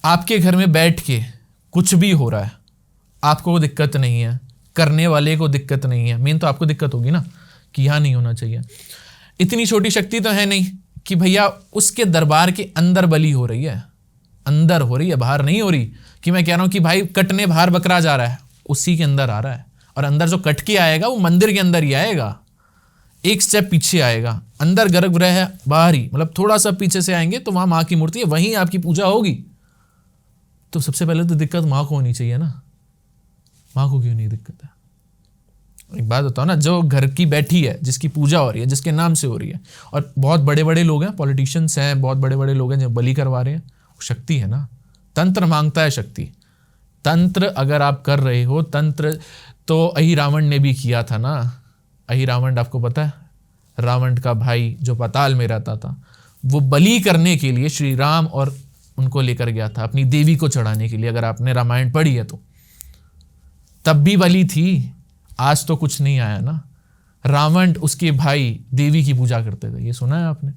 आपके घर में बैठ के कुछ भी हो रहा है, आपको दिक्कत नहीं है, करने वाले को दिक्कत नहीं है, मेन तो आपको दिक्कत होगी ना कि यहाँ नहीं होना चाहिए। इतनी छोटी शक्ति तो है नहीं कि भैया उसके दरबार के अंदर बलि हो रही है, अंदर हो रही है, बाहर नहीं हो रही। कि मैं कह रहा हूँ कि भाई कटने बाहर बकरा जा रहा है, उसी के अंदर आ रहा है, और अंदर जो कट के आएगा वो मंदिर के अंदर ही आएगा, एक स्टेप पीछे आएगा। अंदर गर्भगृह है, बाहर ही, मतलब थोड़ा सा पीछे से आएंगे तो वहाँ माँ की मूर्ति है, वहीं आपकी पूजा होगी। तो सबसे पहले तो दिक्कत माँ को होनी चाहिए ना, माँ को क्यों नहीं दिक्कत है? एक बात बताओ ना, जो घर की बैठी है, जिसकी पूजा हो रही है, जिसके नाम से हो रही है, और बहुत बड़े बड़े लोग हैं, पॉलिटिशियंस हैं, बहुत बड़े बड़े लोग हैं जो बलि करवा रहे हैं, वो शक्ति है ना। तंत्र मांगता है शक्ति। तंत्र अगर आप कर रहे हो, तंत्र तो अहि रावण ने भी किया था ना। अहि रावण आपको पता है, रावण का भाई जो पाताल में रहता था, वो बलि करने के लिए श्री राम और उनको लेकर गया था अपनी देवी को चढ़ाने के लिए। अगर आपने रामायण पढ़ी है तो तब भी बलि थी, आज तो कुछ नहीं आया ना। रावण उसके भाई देवी की पूजा करते थे, ये सुना है आपने?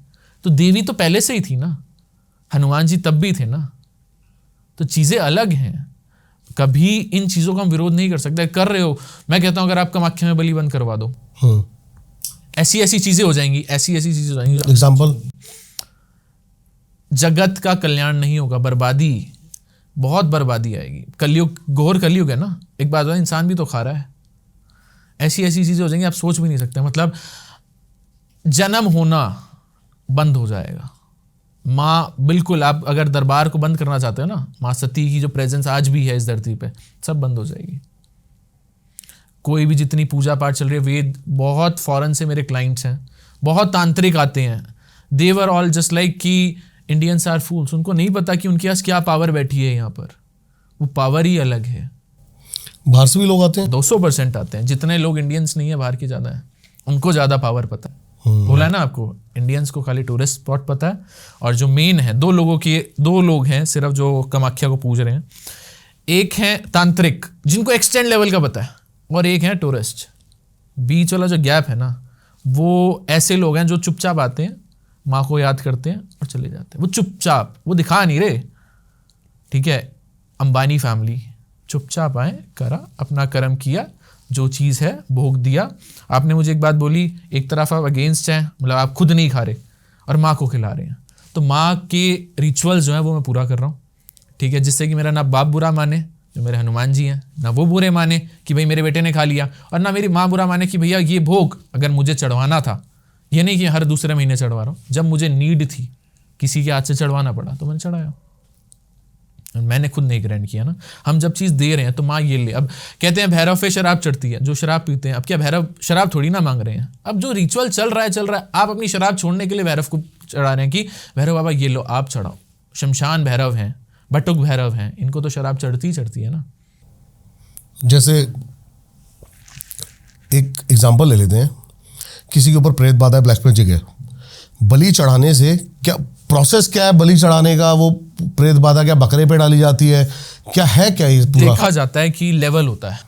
तो देवी तो पहले से ही थी ना, हनुमान जी तब भी थे ना। तो चीज़ें अलग हैं, कभी इन चीज़ों का हम विरोध नहीं कर सकते। कर रहे हो, मैं कहता हूँ अगर आप कामाख्या में बलि बंद करवा दो, ऐसी ऐसी चीज़ें हो जाएंगी, ऐसी ऐसी चीज़ें हो जाएंगी। एग्जाम्पल, जगत का कल्याण नहीं होगा, बर्बादी, बहुत बर्बादी आएगी। कलयुग, घोर कलयुग है ना। एक बात है, इंसान भी तो खा रहा है। ऐसी ऐसी चीज़ें हो जाएंगी आप सोच भी नहीं सकते। मतलब जन्म होना बंद हो जाएगा। माँ, बिल्कुल, आप अगर दरबार को बंद करना चाहते हो ना, माँ सती की जो प्रेजेंस आज भी है इस धरती पे, सब बंद हो जाएगी। कोई भी जितनी पूजा पाठ चल रही है, वेद, बहुत फॉरेन से मेरे क्लाइंट्स हैं, बहुत तांत्रिक आते हैं, देवर ऑल जस्ट लाइक कि इंडियंस आर फूल्स। उनको नहीं पता कि उनके पास क्या पावर बैठी है यहाँ पर, वो पावर ही अलग है। बाहर से भी लोग आते हैं, 200% आते हैं। जितने लोग इंडियंस नहीं है, बाहर के ज़्यादा है, उनको ज़्यादा पावर पता है। बोला है ना आपको, इंडियंस को खाली टूरिस्ट स्पॉट पता है, और जो मेन है, दो लोग हैं सिर्फ जो कामाख्या को पूज रहे हैं। एक है तांत्रिक जिनको एक्सटेंड लेवल का पता है, और एक है टूरिस्ट। बीच वाला जो गैप है ना, वो ऐसे लोग हैं जो चुपचाप आते हैं, माँ को याद करते हैं और चले जाते हैं। वो चुपचाप, वो दिखा नहीं रहे, ठीक है। अंबानी फैमिली चुपचाप आए, करा, अपना कर्म किया, जो चीज़ है भोग दिया। आपने मुझे एक बात बोली, एक तरफ आप अगेंस्ट हैं, मतलब आप खुद नहीं खा रहे, और माँ को खिला रहे हैं। तो माँ के रिचुअल्स जो है वो मैं पूरा कर रहा हूँ, ठीक है, जिससे कि मेरा ना बाप बुरा माने जो मेरे हनुमान जी हैं, ना वो बुरे माने कि भाई मेरे बेटे ने खा लिया, और ना मेरी माँ बुरा माने कि भैया ये भोग अगर मुझे चढ़वाना था, ये नहीं कि हर दूसरे महीने चढ़वा रहा हूँ, जब मुझे नीड थी किसी के हाथ से चढ़वाना पड़ा तो मैंने चढ़ाया। मैंने खुद नहीं ग्रहण किया ना। हम जब चीज़ दे रहे हैं तो माँ ये ले। अब कहते हैं भैरव पे शराब चढ़ती है, जो शराब पीते हैं, अब क्या भैरव शराब थोड़ी ना मांग रहे हैं, अब जो रिचुअल चल रहा है, आप अपनी शराब छोड़ने के लिए भैरव को चढ़ा रहे हैं कि भैरव बाबा ये लो आप चढ़ाओ। शमशान भैरव हैं, बटुक भैरव हैं, इनको तो शराब चढ़ती है ना। जैसे एक एग्जांपल ले लेते हैं, किसी के ऊपर प्रेत बाधा है, ब्लैक मैजिक है, बलि चढ़ाने से क्या प्रोसेस क्या है बलि चढ़ाने का? वो प्रेत बाधा क्या बकरे पे डाली जाती है, क्या है क्या ये पूरा? देखा जाता है कि लेवल होता है,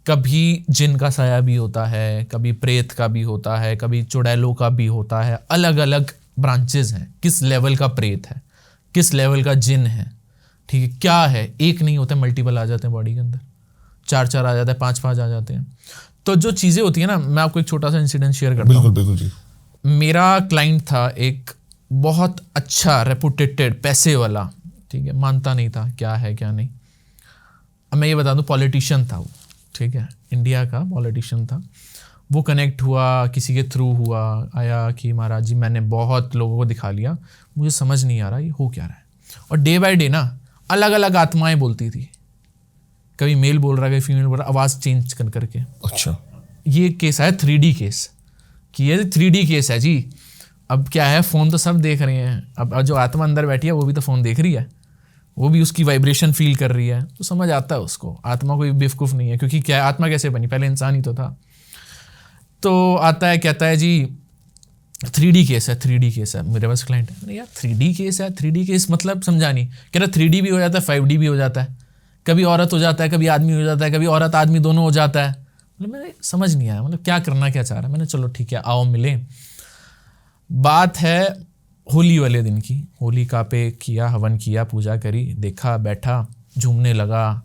कभी जिन का साया भी होता है, कभी प्रेत का भी होता है, कभी चुड़ैलों का भी होता है, अलग अलग ब्रांचेस हैं। किस लेवल का प्रेत है, किस लेवल का जिन है, ठीक है, क्या है, एक नहीं होता, मल्टीपल आ जाते हैं बॉडी के अंदर, 4 आ जाते हैं, 5 आ जाते हैं। तो जो चीज़ें होती है ना, मैं आपको एक छोटा सा इंसिडेंट शेयर करता हूँ। बिल्कुल जी। मेरा क्लाइंट था एक बहुत अच्छा रेपुटेटेड पैसे वाला, ठीक है, मानता नहीं था क्या है क्या नहीं। अब मैं ये बता दूं, पॉलिटिशियन था वो, ठीक है, इंडिया का पॉलिटिशियन था। वो कनेक्ट हुआ, किसी के थ्रू हुआ, आया कि महाराज जी मैंने बहुत लोगों को दिखा लिया, मुझे समझ नहीं आ रहा ये हो क्या रहा है। और डे बाय डे ना अलग अलग आत्माएं बोलती थी, कभी मेल बोल रहा है, कभी फीमेल बोल रहा, आवाज़ चेंज कर करके। अच्छा, ये केस है 3D केस, कि ये 3D केस है जी। अब क्या है, फ़ोन तो सब देख रहे हैं, अब जो आत्मा अंदर बैठी है वो भी तो फ़ोन देख रही है, वो भी उसकी वाइब्रेशन फील कर रही है, तो समझ आता है उसको। आत्मा कोई बेवकूफ़ नहीं है, क्योंकि क्या है, आत्मा कैसे बनी, पहले इंसान ही तो था। तो आता है, कहता है जी 3D केस है, 3D केस है। मेरे पास क्लाइंट है, यार 3D केस है, 3D केस मतलब समझा नहीं। कह रहा 3D भी हो जाता है, 5D भी हो जाता है, कभी औरत हो जाता है, कभी आदमी हो जाता है, कभी औरत आदमी दोनों हो जाता है। मतलब मैंने समझ नहीं आया, मतलब क्या करना क्या चाह रहा है। मैंने चलो ठीक है आओ मिले। बात है होली वाले दिन की, होलिका पे किया, हवन किया, पूजा करी, देखा, बैठा, झूमने लगा,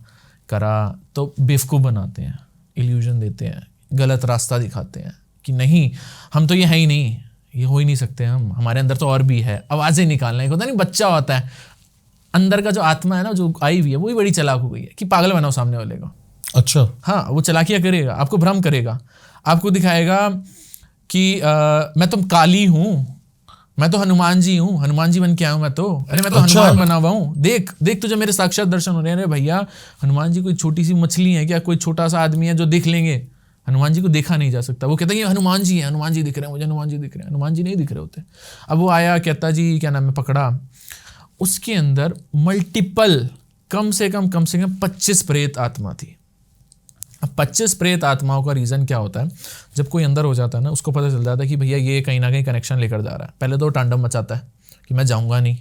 करा। तो बेवकूफ़ बनाते हैं, इल्यूजन देते हैं, गलत रास्ता दिखाते हैं कि नहीं हम तो ये है ही नहीं, ये हो ही नहीं सकते हम, हमारे अंदर तो और भी है। आवाज़ें निकालना, एक होता नहीं बच्चा होता है अंदर का, जो आत्मा है ना जो आई हुई है, वो भी बड़ी चालाक हो गई है कि पागल बनाओ सामने वाले को। अच्छा, हाँ, वो चालाकियाँ करेगा, आपको भ्रम करेगा, आपको दिखाएगा कि मैं तो काली हूँ, मैं तो हनुमान जी हूँ, हनुमान जी बन के आया हूँ मैं तो, अरे मैं तो अच्छा। हनुमान बना हुआ हूँ, देख देख तुझे मेरे साक्षात दर्शन हो रहे हैं। अरे भैया हनुमान जी कोई छोटी सी मछली है क्या, कोई छोटा सा आदमी है जो देख लेंगे? हनुमान जी को देखा नहीं जा सकता। वो कहता है कि हनुमान जी है, हनुमान जी दिख रहे हैं मुझे, हनुमान जी दिख रहे हैं, हनुमान जी नहीं दिख रहे होते। अब वो आया, कहता जी क्या नाम है, पकड़ा, उसके अंदर मल्टीपल कम से कम 25 प्रेत आत्मा थी। अब 25 प्रेत आत्माओं का रीज़न क्या होता है, जब कोई अंदर हो जाता है ना, उसको पता चल जाता है कि भैया ये कहीं ना कहीं कनेक्शन लेकर जा रहा है। पहले तो तांडव मचाता है कि मैं जाऊंगा नहीं,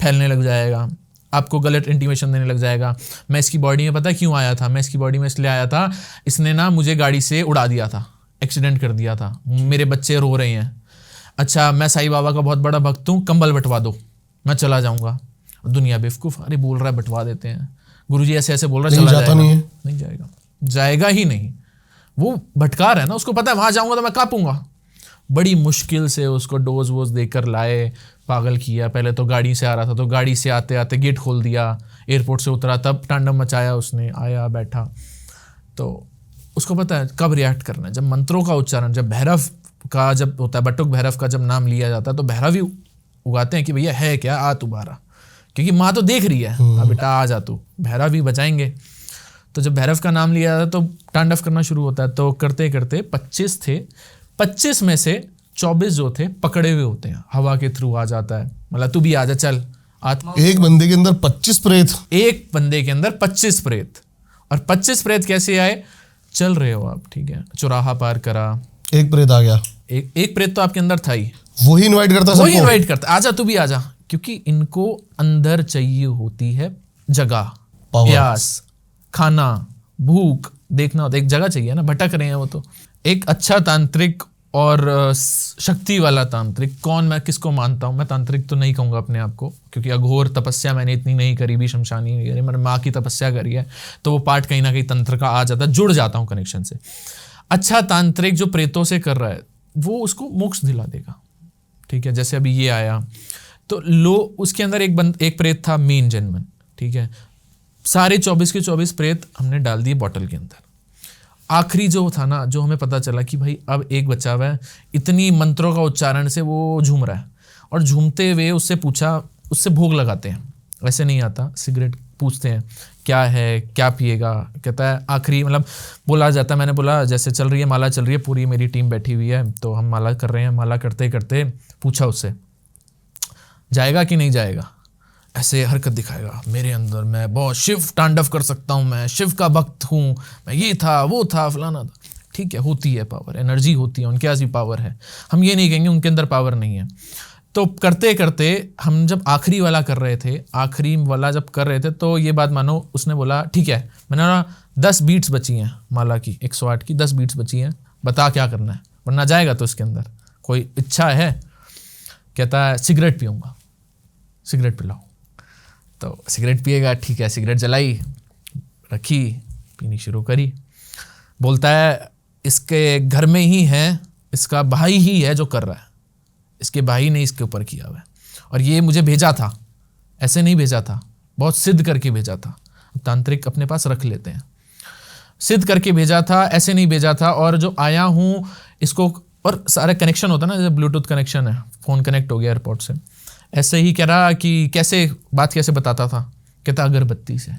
फैलने लग जाएगा, आपको गलत इंटीमेशन देने लग जाएगा। मैं इसकी बॉडी में पता क्यों आया था, मैं इसकी बॉडी में इसलिए आया था, इसने ना मुझे गाड़ी से उड़ा दिया था, एक्सीडेंट कर दिया था, मेरे बच्चे रो रहे हैं। अच्छा मैं साईं बाबा का बहुत बड़ा भक्त हूँ, कंबल बंटवा दो, मैं चला जाऊँगा। दुनिया बेवकूफ़, अरे बोल रहा है बंटवा देते हैं, गुरुजी ऐसे ऐसे बोल रहा है, चला जाएगा, नहीं जाएगा, जाएगा ही नहीं। वो भटका रहा है ना, उसको पता है वहाँ जाऊँगा तो मैं कांपूंगा। बड़ी मुश्किल से उसको डोज वोज देकर लाए, पागल किया। पहले तो गाड़ी से आ रहा था, तो गाड़ी से आते आते गेट खोल दिया, एयरपोर्ट से उतरा तब तांडव मचाया उसने, आया बैठा। तो उसको पता है कब रिएक्ट करना है। जब मंत्रों का उच्चारण, जब भैरव का जब होता है, बटुक भैरव का जब नाम लिया जाता है, तो भैरव ही उगाते हैं कि भैया है क्या, आ तू बाहर, क्योंकि माँ तो देख रही है, हाँ बेटा आ जा तू, भैरव ही बचाएंगे। तो जब भैरव का नाम लिया जाता है तो तांडव करना शुरू होता है। तो करते करते 25 थे, 25 में से 24 जो थे पकड़े हुए होते हैं, हवा के थ्रू आ जाता है, मतलब तू भी आ जा चल। आत्मा एक बंदे के अंदर 25 प्रेत, एक बंदे के अंदर 25 प्रेत। और 25 प्रेत कैसे आए, चल रहे हो आप, ठीक है, चौराहा पार करा, एक प्रेत आ गया, एक प्रेत तो आपके अंदर था ही, वही इनवाइट करता, वही इनवाइट करता, आजा तू भी आजा, क्योंकि इनको अंदर चाहिए होती है जगह, प्यास, खाना, भूख, देखना होता है, एक जगह चाहिए ना, भटक रहे हैं वो। तो एक अच्छा तांत्रिक और शक्ति वाला तांत्रिक कौन, मैं किसको मानता हूँ, मैं तांत्रिक तो नहीं कहूँगा अपने आप को, क्योंकि अघोर तपस्या मैंने इतनी नहीं करी भी, शमशानी नहीं करी, मैंने माँ की तपस्या करी है, तो वो पार्ट कहीं ना कहीं तंत्र का आ जाता है, जुड़ जाता हूँ कनेक्शन से। अच्छा तांत्रिक जो प्रेतों से कर रहा है, वो उसको मोक्ष दिला देगा, ठीक है, जैसे अभी ये आया तो लो, उसके अंदर एक प्रेत था मेन जेन्युइन, ठीक है, सारे 24 के 24 प्रेत हमने डाल दिए बॉटल के अंदर। आखिरी जो था ना, जो हमें पता चला कि भाई अब एक बचा हुआ है, इतनी मंत्रों का उच्चारण से वो झूम रहा है, और झूमते हुए उससे पूछा, उससे भोग लगाते हैं, ऐसे नहीं आता, सिगरेट पूछते हैं क्या है, क्या पिएगा, कहता है आखिरी, मतलब बोला जाता है, मैंने बोला जैसे चल रही है माला, चल रही है, पूरी मेरी टीम बैठी हुई है, तो हम माला कर रहे हैं, माला करते करते पूछा उससे जाएगा कि नहीं जाएगा, ऐसे हरकत दिखाएगा, मेरे अंदर मैं बहुत शिव तांडव कर सकता हूँ, मैं शिव का भक्त हूँ, मैं ये था वो था फलाना था। ठीक है, होती है पावर, एनर्जी होती है, उनके पास भी पावर है, हम ये नहीं कहेंगे उनके अंदर पावर नहीं है। तो करते करते हम जब आखिरी वाला कर रहे थे, आखिरी वाला जब कर रहे थे, तो ये बात मानो, उसने बोला ठीक है, मैंने बोला 10 बीट्स बची हैं माला की, 108 की 10 बीट्स बची हैं, बता क्या करना है, वरना जाएगा तो इसके अंदर कोई इच्छा है। कहता है सिगरेट पीऊँगा, सिगरेट पिलाओ, तो सिगरेट पिएगा, ठीक है, सिगरेट जलाई, रखी, पीनी शुरू करी। बोलता है इसके घर में ही है, इसका भाई ही है जो कर रहा है, इसके भाई ने इसके ऊपर किया हुआ है, और ये मुझे भेजा था, ऐसे नहीं भेजा था, बहुत सिद्ध करके भेजा था। तांत्रिक अपने पास रख लेते हैं, सिद्ध करके भेजा था, ऐसे नहीं भेजा था। और जो आया हूँ इसको, और सारा कनेक्शन होता है ना, जैसे ब्लूटूथ कनेक्शन है, फ़ोन कनेक्ट हो गया एयरपोर्ट से, ऐसे ही कह रहा कि कैसे बात कैसे बताता था, कहता अगरबत्ती से,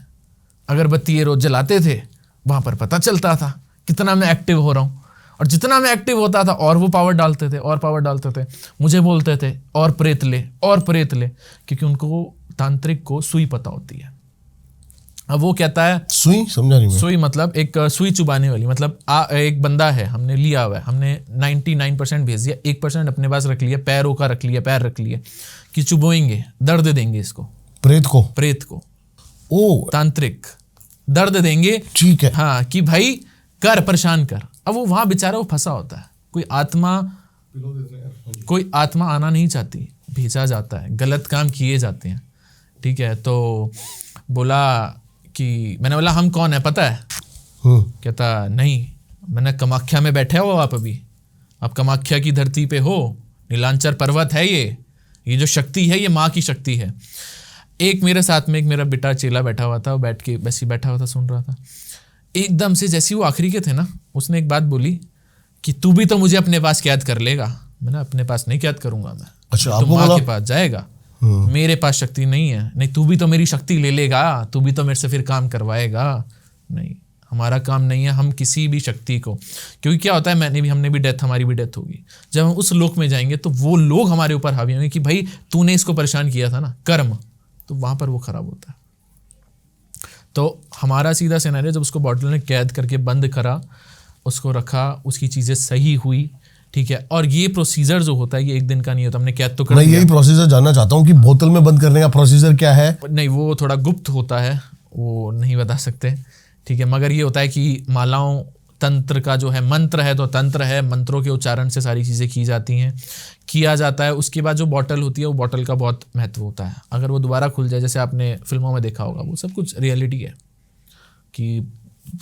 अगरबत्ती ये रोज़ जलाते थे, वहाँ पर पता चलता था कितना मैं एक्टिव हो रहा हूँ, और जितना मैं एक्टिव होता था और वो पावर डालते थे और पावर डालते थे, मुझे बोलते थे और प्रेत ले और प्रेत ले, क्योंकि उनको तांत्रिक को सुई पता होती है। अब वो कहता है सुई, समझा नहीं मैं। सुई मतलब एक सुई चुबाने वाली, मतलब एक बंदा है, हमने लिया हुआ है, हमने 99% भेज दिया, 1% अपने पास रख लिया, पैरों का रख लिया, पैर रख लिए कि चुबोएंगे, दर्द देंगे इसको, प्रेत को ओ तांत्रिक दर्द देंगे, ठीक है, हाँ, कि भाई कर, परेशान कर। अब वो वहां बेचारा वो फंसा होता है, कोई आत्मा आना नहीं चाहती, भेजा जाता है, गलत काम किए जाते हैं, ठीक है। तो बोला कि, मैंने बोला हम कौन है पता है? कहता नहीं, मैंने कामाख्या में बैठे हो आप, अभी आप कामाख्या की धरती पे हो, नीलांचर पर्वत है ये जो शक्ति है ये माँ की शक्ति है। एक मेरे साथ में एक मेरा बेटा चेला बैठा हुआ था, वो बैठ के वैसे बैठा हुआ था, सुन रहा था। एकदम से जैसे वो आखिरी के थे ना, उसने एक बात बोली कि तू भी तो मुझे अपने पास कैद कर लेगा। मैंने अपने पास नहीं कैद करूंगा मैं, अच्छा, तो माँ के पास जाएगा, मेरे पास शक्ति नहीं है, नहीं तू भी तो मेरी शक्ति ले लेगा, तू भी तो मेरे से फिर काम करवाएगा। नहीं, हमारा काम नहीं है हम किसी भी शक्ति को, क्योंकि क्या होता है, हमने भी डेथ, हमारी भी डेथ होगी, जब हम उस लोक में जाएंगे तो वो लोग हमारे ऊपर हावी होंगे कि भाई तूने इसको परेशान किया था ना, कर्म, तो वहां पर वो खराब होता है। तो हमारा सीधा सिनेरियो, जब उसको बॉटल ने कैद करके बंद करा, उसको रखा, उसकी चीज़ें सही हुई, ठीक है। और ये प्रोसीजर जो होता है ये एक दिन का नहीं होता, हमने कैद तो कर दिया। मैं यही प्रोसीजर जानना चाहता हूँ कि बोतल में बंद करने का प्रोसीजर क्या है? नहीं, वो थोड़ा गुप्त होता है, वो नहीं बता सकते, ठीक है। मगर ये होता है कि मालाओं, तंत्र का जो है, मंत्र है तो तंत्र है, मंत्रों के उच्चारण से सारी चीज़ें की जाती हैं, किया जाता है। उसके बाद जो बॉटल होती है, वो बॉटल का बहुत महत्व होता है। अगर वो दोबारा खुल जाए, जैसे आपने फिल्मों में देखा होगा, वो सब कुछ रियलिटी है कि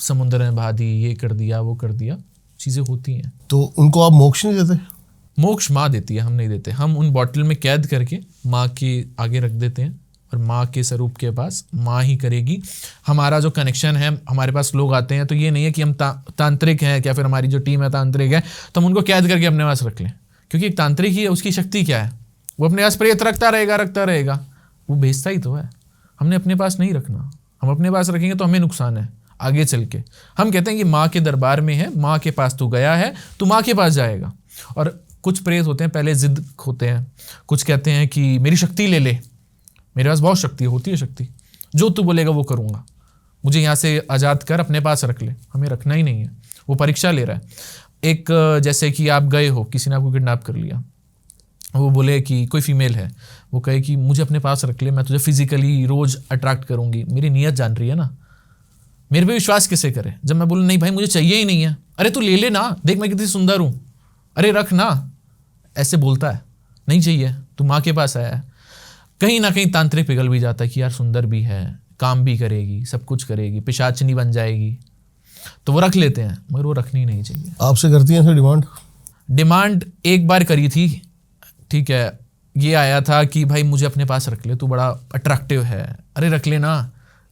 समुद्र में बहा दी, ये कर दिया, वो कर दिया, चीज़ें होती हैं। तो उनको आप मोक्ष नहीं देते? मोक्ष माँ देती है, हम नहीं देते। हम उन बॉटल में कैद करके माँ के आगे रख देते हैं, और माँ के स्वरूप के पास माँ ही करेगी। हमारा जो कनेक्शन है, हमारे पास लोग आते हैं तो ये नहीं है कि हम तांत्रिक हैं, क्या फिर हमारी जो टीम है तांत्रिक है, तो हम उनको कैद करके अपने पास रख लें, क्योंकि एक तांत्रिक ही है, उसकी शक्ति क्या है, वो अपने पास प्रेत रखता रहेगा, वो भेजता ही तो है। हमने अपने पास नहीं रखना, हम अपने पास रखेंगे तो हमें नुकसान है आगे चल के। हम कहते हैं कि माँ के दरबार में है, माँ के पास तू गया है, तू माँ के पास जाएगा। और कुछ प्रेत होते हैं, पहले जिद होते हैं, कुछ कहते हैं कि मेरी शक्ति ले ले, मेरे पास बहुत शक्ति होती है, शक्ति जो तू बोलेगा वो करूँगा, मुझे यहाँ से आज़ाद कर, अपने पास रख ले। हमें रखना ही नहीं है, वो परीक्षा ले रहा है। एक जैसे कि आप गए हो, किसी ने आपको किडनैप कर लिया, वो बोले कि कोई फीमेल है, वो कहे कि मुझे अपने पास रख ले, मैं तुझे फिजिकली रोज़ अट्रैक्ट करूँगी, मेरी नीयत जान रही है ना, मेरे पे विश्वास कैसे करे। जब मैं बोलूँ नहीं भाई मुझे चाहिए ही नहीं है, अरे तू ले ले ना, देख मैं कितनी सुंदर हूँ, अरे रख ना, ऐसे बोलता है, नहीं चाहिए, तू माँ के पास आया है। कहीं ना कहीं तांत्रिक पिघल भी जाता है कि यार सुंदर भी है, काम भी करेगी, सब कुछ करेगी, पिशाचनी बन जाएगी, तो वो रख लेते हैं, मगर वो रखनी नहीं चाहिए। आपसे करती हैं फिर डिमांड? डिमांड एक बार करी थी, ठीक है, ये आया था कि भाई मुझे अपने पास रख ले, तू बड़ा अट्रैक्टिव है, अरे रख ले ना,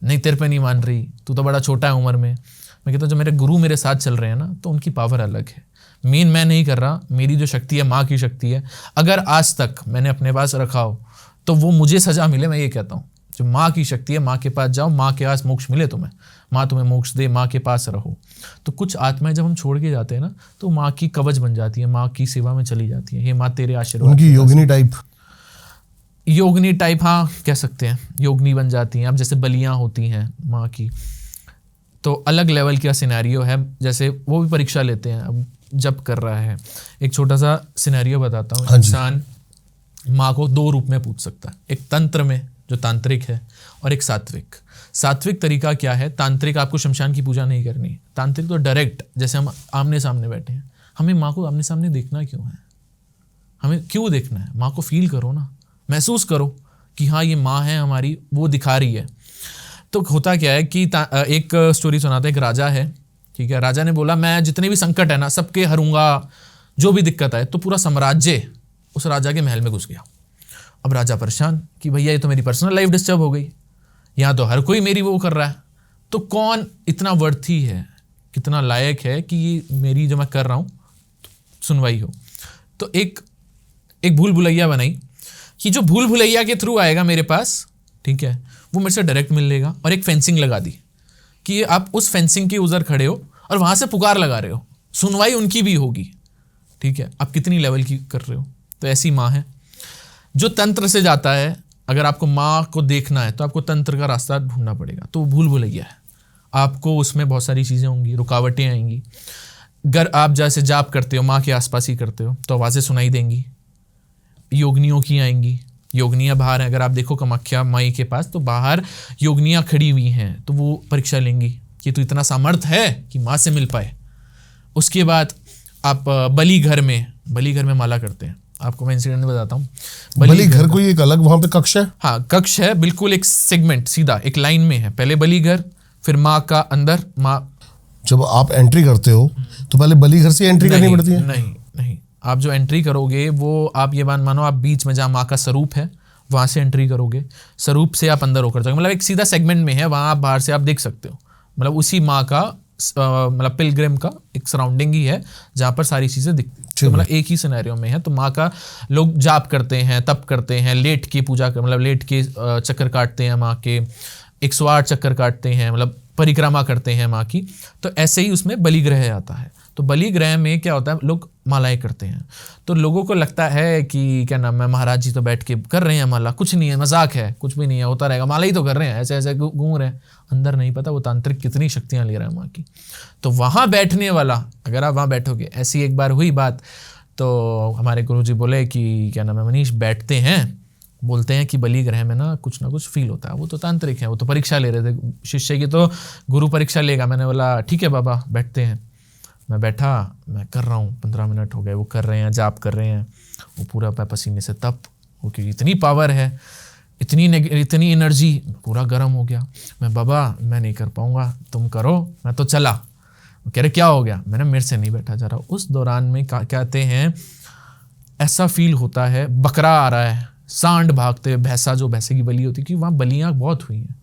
नहीं तेरे पे नहीं मान रही, तू तो बड़ा छोटा है उम्र में। मैं कहता हूँ जब मेरे गुरु मेरे साथ चल रहे हैं ना तो उनकी पावर अलग है। मेन मैं नहीं कर रहा, मेरी जो शक्ति है माँ की शक्ति है। अगर आज तक मैंने अपने पास रखा हो तो वो मुझे सजा मिले, मैं ये कहता हूँ। जो माँ की शक्ति है, माँ के पास जाओ, माँ के पास मोक्ष मिले तुम्हें, माँ तुम्हें मोक्ष दे, माँ के पास रहो। तो कुछ आत्माएं जब हम छोड़ के जाते हैं ना तो माँ की कवच बन जाती है, माँ की सेवा में चली जाती है। हे माँ तेरे आशीर्वाद। उनकी योगिनी टाइप, योगिनी टाइप, हाँ कह सकते हैं, योगिनी बन जाती हैं। अब जैसे बलियाँ होती हैं माँ की, तो अलग लेवल का सिनेरियो है। जैसे वो भी परीक्षा लेते हैं, अब जब कर रहा है। एक छोटा सा सिनेरियो बताता हूँ। इंसान माँ को दो रूप में पूछ सकता है, एक तंत्र में जो तांत्रिक है और एक सात्विक। सात्विक तरीका क्या है, तांत्रिक आपको शमशान की पूजा नहीं करनी, तांत्रिक तो डायरेक्ट, जैसे हम आमने सामने बैठे हैं, हमें माँ को आमने सामने देखना क्यों है, हमें क्यों देखना है, माँ को फील करो ना, महसूस करो कि हाँ ये माँ है हमारी, वो दिखा रही है। तो होता क्या है कि एक स्टोरी सुनाते हैं, एक राजा है, ठीक है, राजा ने बोला मैं जितने भी संकट है ना सबके हरूंगा, जो भी दिक्कत है, तो पूरा साम्राज्य उस राजा के महल में घुस गया। अब राजा परेशान कि भैया ये तो मेरी पर्सनल लाइफ डिस्टर्ब हो गई, यहाँ तो हर कोई मेरी वो कर रहा है, तो कौन इतना वर्थी है, कितना लायक है कि ये मेरी जो मैं कर रहा हूँ सुनवाई हो। तो एक भूल भुलैया बनाई कि जो भूल भुलैया के थ्रू आएगा मेरे पास, ठीक है, वो मेरे से डायरेक्ट मिल लेगा। और एक फेंसिंग लगा दी कि आप उस फेंसिंग के उधर खड़े हो और वहाँ से पुकार लगा रहे हो, सुनवाई उनकी भी होगी, ठीक है, आप कितनी लेवल की कर रहे हो। तो ऐसी माँ है। जो तंत्र से जाता है, अगर आपको माँ को देखना है तो आपको तंत्र का रास्ता ढूंढना पड़ेगा, तो भूल भुलैया है। आपको उसमें बहुत सारी चीज़ें होंगी, रुकावटें आएंगी। अगर आप जैसे जाप करते हो, माँ के आसपास ही करते हो, तो आवाज़ें सुनाई देंगी, योगनियों की आएंगी। योगनियाँ बाहर हैं, अगर आप देखो कामाख्या माई के पास तो बाहर योगनियाँ खड़ी हुई हैं, तो वो परीक्षा लेंगी कि तू इतना सामर्थ है कि माँ से मिल पाए। उसके बाद आप बलि घर में माला करते हैं। आपको मैं इंसिडेंट बताता हूँ। बलि घर कोई एक अलग वहाँ पे कक्ष है? हाँ कक्ष है, बिल्कुल एक सेगमेंट सीधा एक लाइन में है। पहले बलि घर, फिर माँ का अंदर माँ। जब आप एंट्री करते हो तो पहले बलि घर से एंट्री करनी पड़ती है? नहीं, आप जो एंट्री करोगे वो आप ये मानो आप बीच में जहाँ माँ का स्वरूप है वहाँ से एंट्री करोगे, स्वरूप से आप अंदर होकर जाओगे। मतलब एक सीधा सेगमेंट में है, वहाँ आप बाहर से आप देख सकते हो। मतलब उसी माँ का मतलब पिलग्रिम का एक सराउंडिंग ही है जहाँ पर सारी चीज़ें दिखती हैं। तो मतलब एक ही सिनेरियो में है। तो माँ का लोग जाप करते हैं, तप करते हैं, लेट के पूजा कर, मतलब लेट के चक्कर काटते हैं माँ के, 108 चक्कर काटते हैं, मतलब परिक्रमा करते हैं माँ की। तो ऐसे ही उसमें बलिग्रह आता है। तो बलिग्रह में क्या होता है, लोग मालाएं करते हैं। तो लोगों को लगता है कि क्या नाम है, महाराज जी तो बैठ के कर रहे हैं माला, कुछ नहीं है, मजाक है, कुछ भी नहीं है, होता रहेगा, माला ही तो कर रहे हैं, ऐसे ऐसे घूम रहे हैं। अंदर नहीं पता वो तांत्रिक कितनी शक्तियाँ ले रहा है माँ की। तो वहाँ बैठने वाला, अगर आप वहाँ बैठोगे, ऐसी एक बार हुई बात, तो हमारे गुरुजी बोले कि क्या नाम है मनीष, बैठते हैं, बोलते हैं कि बलिग्रह में ना कुछ फील होता है। वो तो तांत्रिक है, वो तो परीक्षा ले रहे थे शिष्य की, तो गुरु परीक्षा लेगा। मैंने बोला ठीक है बाबा बैठते हैं। मैं बैठा, मैं कर रहा हूँ, 15 मिनट हो गए, वो कर रहे हैं, जाप कर रहे हैं, वो पूरा पसीने से तप, वो क्योंकि इतनी पावर है, इतनी एनर्जी, पूरा गर्म हो गया। मैं बाबा मैं नहीं कर पाऊँगा, तुम करो। मैं तो चला। वो कह रहे क्या हो गया? मैंने मेरे से नहीं बैठा जा रहा। उस दौरान में कहते हैं ऐसा फील होता है बकरा आ रहा है, सांड भागते हुए, भैंसा, जो भैंसे की बलि होती है, कि वहाँ बलियाँ बहुत हुई हैं,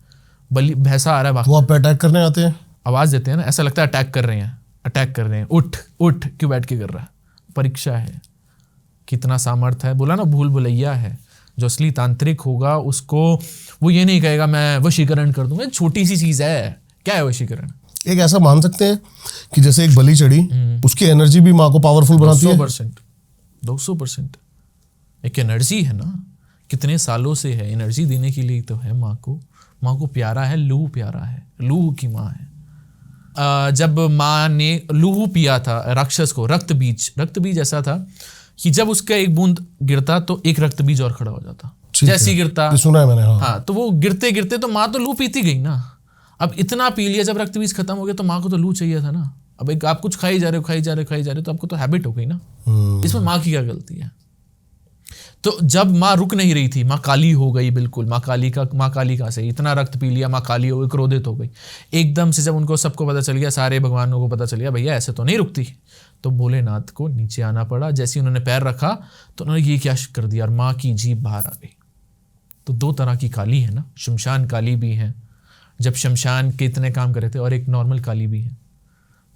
भैंसा आ रहा है भागते, वो आप पे अटैक करने आते हैं, आवाज़ देते हैं ना, ऐसा लगता है अटैक कर रहे हैं, उठ क्यों बैठ के कर रहा है? परीक्षा है, कितना सामर्थ है। बोला ना भूल भुलैया है। जो असली तांत्रिक होगा उसको वो ये नहीं कहेगा मैं वशीकरण कर दूंगा, छोटी सी चीज़ है, क्या है वशीकरण। एक ऐसा मान सकते हैं कि जैसे एक बलि चढ़ी, उसकी एनर्जी भी माँ को पावरफुल बनाती है। 200% एक एनर्जी है ना, कितने सालों से है, एनर्जी देने के लिए तो है माँ को प्यारा है, लूह प्यारा है, लूह की माँ है। जब माँ ने लूह पिया था राक्षस को, रक्त बीज ऐसा था कि जब उसका एक बूंद गिरता तो एक रक्त बीज और खड़ा हो जाता, जैसी गिरता, सुना है मैंने। हाँ, तो वो गिरते गिरते तो माँ तो लूह पीती गई ना। अब इतना पी लिया, जब रक्त बीज खत्म हो गया तो माँ को तो लूह चाहिए था ना। अब एक आप कुछ खाई जा रहे हो तो आपको तो हैबिट हो गई ना। इसमें माँ की क्या गलती है? तो जब माँ रुक नहीं रही थी, माँ काली हो गई, बिल्कुल माँ काली का से इतना रक्त पी लिया, माँ काली हो गई, क्रोधित हो गई। एकदम से जब उनको सबको पता चल गया, सारे भगवानों को पता चल गया भैया ऐसे तो नहीं रुकती, तो भोलेनाथ को नीचे आना पड़ा। जैसे ही उन्होंने पैर रखा तो उन्होंने ये क्या कर दिया, और माँ की जीभ बाहर आ गई। तो दो तरह की काली है ना, शमशान काली भी है, जब शमशान के इतने काम कर रहे थे, और एक नॉर्मल काली भी है।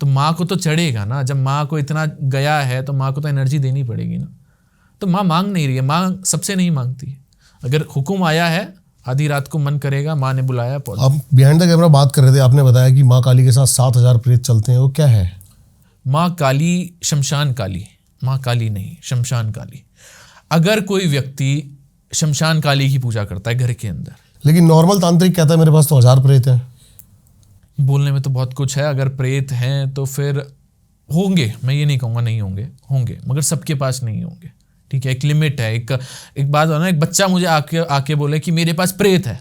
तो माँ को तो चढ़ेगा ना, जब माँ को इतना गया है तो माँ को तो एनर्जी देनी पड़ेगी ना। तो माँ मांग नहीं रही है, माँ सबसे नहीं मांगती है। अगर हुक्म आया है, आधी रात को मन करेगा, माँ ने बुलाया। आप बिहाइंड द कैमरा बात कर रहे थे, आपने बताया कि माँ काली के साथ 7000 प्रेत चलते हैं, वो क्या है? माँ काली शमशान काली, माँ काली नहीं, शमशान काली। अगर कोई व्यक्ति शमशान काली की पूजा करता है घर के अंदर, लेकिन नॉर्मल तांत्रिक कहता है मेरे पास तो 1000 प्रेत हैं। बोलने में तो बहुत कुछ है। अगर प्रेत हैं तो फिर होंगे, मैं ये नहीं कहूँगा नहीं होंगे, होंगे, मगर सबके पास नहीं होंगे। ठीक है, एक लिमिट है। एक बात हो ना, एक बच्चा मुझे आके बोले कि मेरे पास प्रेत है।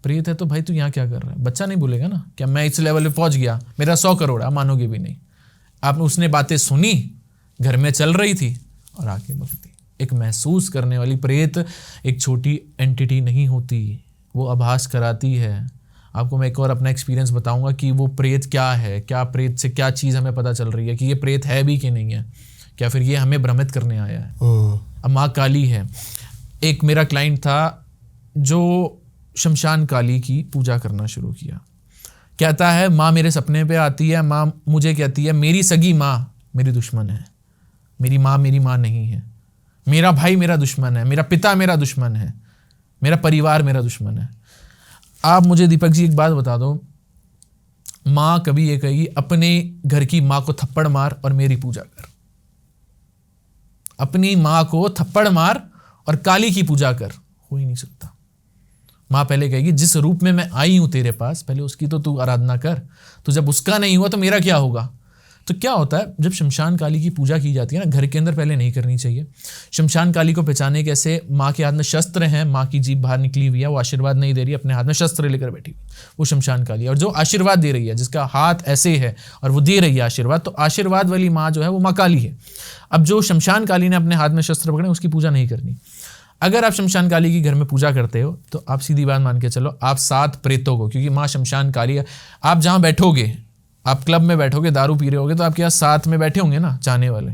प्रेत है तो भाई तू यहाँ क्या कर रहा है? बच्चा नहीं बोलेगा ना क्या मैं इस लेवल पे पहुँच गया, मेरा 100 करोड़, आप मानोगे भी नहीं। आपने उसने बातें सुनी, घर में चल रही थी, और आके बकती। एक महसूस करने वाली प्रेत एक छोटी एंटिटी नहीं होती, वो आभास कराती है। आपको मैं एक और अपना एक्सपीरियंस बताऊंगा कि वो प्रेत क्या है, क्या प्रेत से क्या चीज़ हमें पता चल रही है कि ये प्रेत है भी कि नहीं है, क्या फिर ये हमें भ्रमित करने आया है। अब माँ काली है। एक मेरा क्लाइंट था जो शमशान काली की पूजा करना शुरू किया। कहता है माँ मेरे सपने पे आती है, माँ मुझे कहती है मेरी सगी माँ मेरी दुश्मन है, मेरी माँ नहीं है, मेरा भाई मेरा दुश्मन है, मेरा पिता मेरा दुश्मन है, मेरा परिवार मेरा दुश्मन है। आप मुझे दीपक जी एक बात बता दो, माँ कभी ये कहेगी अपने घर की माँ को थप्पड़ मार और मेरी पूजा कर? अपनी माँ को थप्पड़ मार और काली की पूजा कर, हो ही नहीं सकता। माँ पहले कहेगी जिस रूप में मैं आई हूं तेरे पास, पहले उसकी तो तू आराधना कर। तो जब उसका नहीं हुआ तो मेरा क्या होगा? तो क्या होता है जब शमशान काली की पूजा की जाती है ना, घर के अंदर पहले नहीं करनी चाहिए। शमशान काली को पहचाने कैसे? माँ के हाथ में शस्त्र हैं, माँ की जीभ बाहर निकली हुई है, वो आशीर्वाद नहीं दे रही है, अपने हाथ में शस्त्र लेकर बैठी हुई, वो शमशान काली है। और जो आशीर्वाद दे रही है, जिसका हाथ ऐसे है और वो दे रही है आशीर्वाद, तो आशीर्वाद वाली माँ जो है वो माँ काली है। अब जो शमशान काली ने अपने हाथ में शस्त्र पकड़े, उसकी पूजा नहीं करनी। अगर आप शमशान काली की घर में पूजा करते हो तो आप सीधी बात मान के चलो, आप 7 प्रेतों को, क्योंकि माँ शमशान काली है, आप जहाँ बैठोगे, आप क्लब में बैठोगे, दारू पी रहे होगे, तो आपके यहाँ साथ में बैठे होंगे ना, चाहने वाले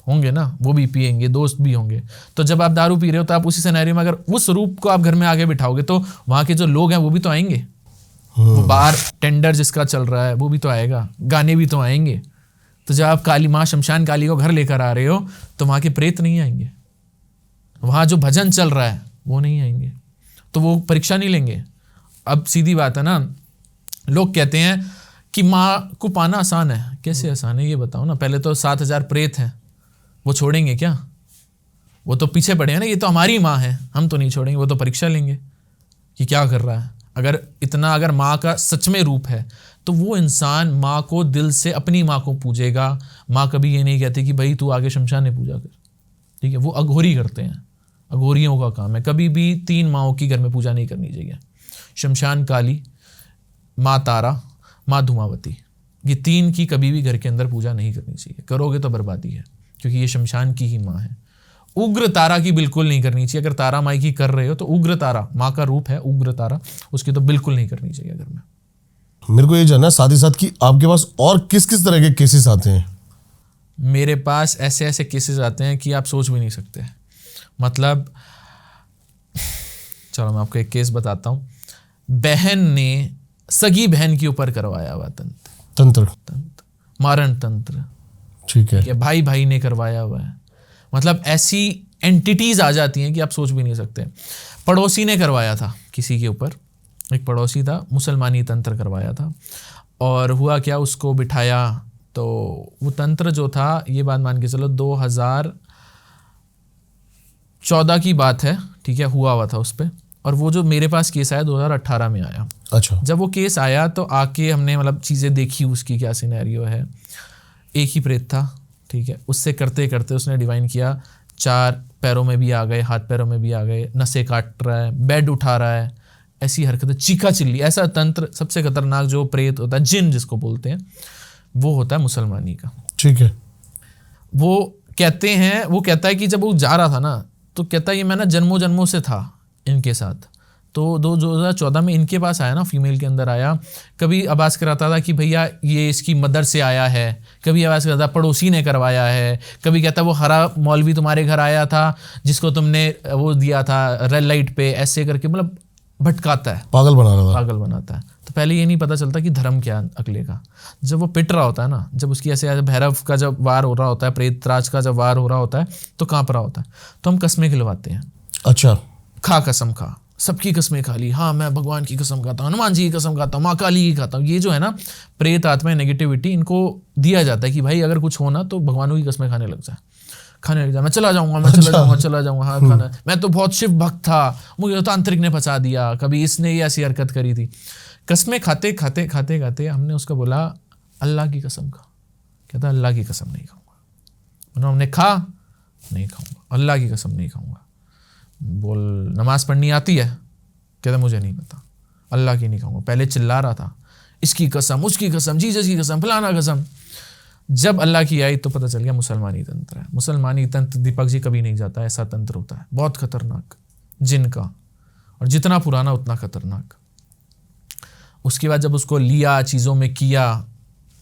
होंगे ना, वो भी पिएंगे, दोस्त भी होंगे। तो जब आप दारू पी रहे हो तो आप उसी सिनेरियो में अगर उस रूप को आप घर में आगे बिठाओगे तो वहाँ के जो लोग हैं वो भी तो आएंगे। वो बाहर टेंडर जिसका चल रहा है वो भी तो आएगा, गाने भी तो आएंगे। तो जब आप काली माँ शमशान काली को घर लेकर आ रहे हो तो वहाँ के प्रेत नहीं आएंगे, वहाँ जो भजन चल रहा है वो नहीं आएंगे, तो वो परीक्षा नहीं लेंगे। अब सीधी बात है ना, लोग कहते हैं कि माँ को पाना आसान है। कैसे आसान है ये बताओ ना? पहले तो 7000 प्रेत हैं, वो छोड़ेंगे क्या? वो तो पीछे पड़े हैं ना, ये तो हमारी माँ है, हम तो नहीं छोड़ेंगे। वो तो परीक्षा लेंगे कि क्या कर रहा है। अगर माँ का सच में रूप है तो वो इंसान माँ को दिल से, अपनी माँ को पूजेगा। माँ कभी ये नहीं कहती कि भाई तू आगे शमशान में पूजा कर, ठीक है? वो अघोरी करते हैं, अघोरियों का काम है। कभी भी 3 माँओं की घर में पूजा नहीं करनी चाहिए। शमशान काली, माँ तारा, माँ धुमावती, ये 3 की कभी भी घर के अंदर पूजा नहीं करनी चाहिए। करोगे तो बर्बादी है, क्योंकि ये शमशान की ही माँ है। उग्र तारा की बिल्कुल नहीं करनी चाहिए। अगर तारा माई की कर रहे हो तो उग्र तारा, माँ का रूप है उग्र तारा, उसकी तो बिल्कुल नहीं करनी चाहिए घर में। मेरे को ये जानना साथ ही साथ कि आपके पास और किस किस तरह के केसेस आते हैं? मेरे पास ऐसे ऐसे केसेस आते हैं कि आप सोच भी नहीं सकते। मतलब चलो मैं आपको एक केस बताता हूँ। बहन ने सगी बहन के ऊपर करवाया हुआ तंत्र, मारण तंत्र, ठीक है? भाई भाई ने करवाया हुआ है। मतलब ऐसी एंटिटीज आ जाती हैं कि आप सोच भी नहीं सकते। पड़ोसी ने करवाया था किसी के ऊपर, एक पड़ोसी था, मुसलमानी तंत्र करवाया था। और हुआ क्या, उसको बिठाया तो वो तंत्र जो था, ये बात मान के चलो 2014 की बात है, ठीक है, हुआ था उस पर। और वो जो मेरे पास केस आया 2018 में आया। अच्छा। जब वो केस आया तो आके हमने मतलब चीज़ें देखी, उसकी क्या सिनेरियो है। एक ही प्रेत था, ठीक है, उससे करते करते उसने डिवाइन किया, 4 पैरों में भी आ गए, हाथ पैरों में भी आ गए, नसें काट रहा है, बेड उठा रहा है, ऐसी हरकतें, चीखा चिल्ली। ऐसा तंत्र, सबसे खतरनाक जो प्रेत होता है, जिन जिसको बोलते हैं, वो होता है मुसलमानी का, ठीक है। वो कहता है कि जब वो जा रहा था ना, तो कहता है ये मैं ना जन्मों जन्मों से था इनके साथ, तो 2014 में इनके पास आया ना, फीमेल के अंदर आया, कभी आवाज़ कराता था कि भैया ये इसकी मदर से आया है, कभी आवाज़ कराता पड़ोसी ने करवाया है, कभी कहता वो हरा मौलवी तुम्हारे घर आया था जिसको तुमने वो दिया था रेड लाइट पे, ऐसे करके मतलब भटकाता है, पागल बना रहा था। पागल बनाता है। तो पहले ये नहीं पता चलता कि धर्म क्या है अगले का। जब वो पिट रहा होता है ना, जब उसकी ऐसे भैरव का जब वार हो रहा होता है, प्रेतराज का जब वार हो रहा होता है, तो काँप रहा होता है, तो हम कस्में खिलवाते हैं। अच्छा, खा कसम खा, सबकी कस्में खा ली, हाँ मैं भगवान की कसम खाता हूँ, हनुमान जी की कसम खाता हूँ, माँ काली की खाता हूँ। ये जो है ना प्रेत आत्मा नेगेटिविटी, इनको दिया जाता है कि भाई अगर कुछ हो ना तो भगवानों की कस्में खाने लग जाए, मैं चला जाऊंगा, मैं चला जाऊंगा, हाँ खाना, मैं तो बहुत शिव भक्त था, मुझे तांत्रिक ने फंसा दिया, कभी इसने ये ऐसी हरकत करी थी। कस्में खाते खाते हमने उसको बोला अल्लाह की कसम खा, कहता अल्लाह की कसम नहीं खाऊंगा। हमने खा, नहीं खाऊंगा, अल्लाह की कसम नहीं खाऊंगा। बोल नमाज पढ़नी आती है, कहता मुझे नहीं पता, अल्लाह की नहीं खाऊंगा। पहले चिल्ला रहा था इसकी कसम, उसकी कसम, जीसस की कसम, फलाना कसम। जब अल्लाह की आई तो पता चल गया मुसलमानी तंत्र है। मुसलमानी तंत्र दीपक जी कभी नहीं जाता, ऐसा तंत्र होता है बहुत खतरनाक, जिन का, और जितना पुराना उतना खतरनाक। उसके बाद जब उसको लिया, चीज़ों में किया,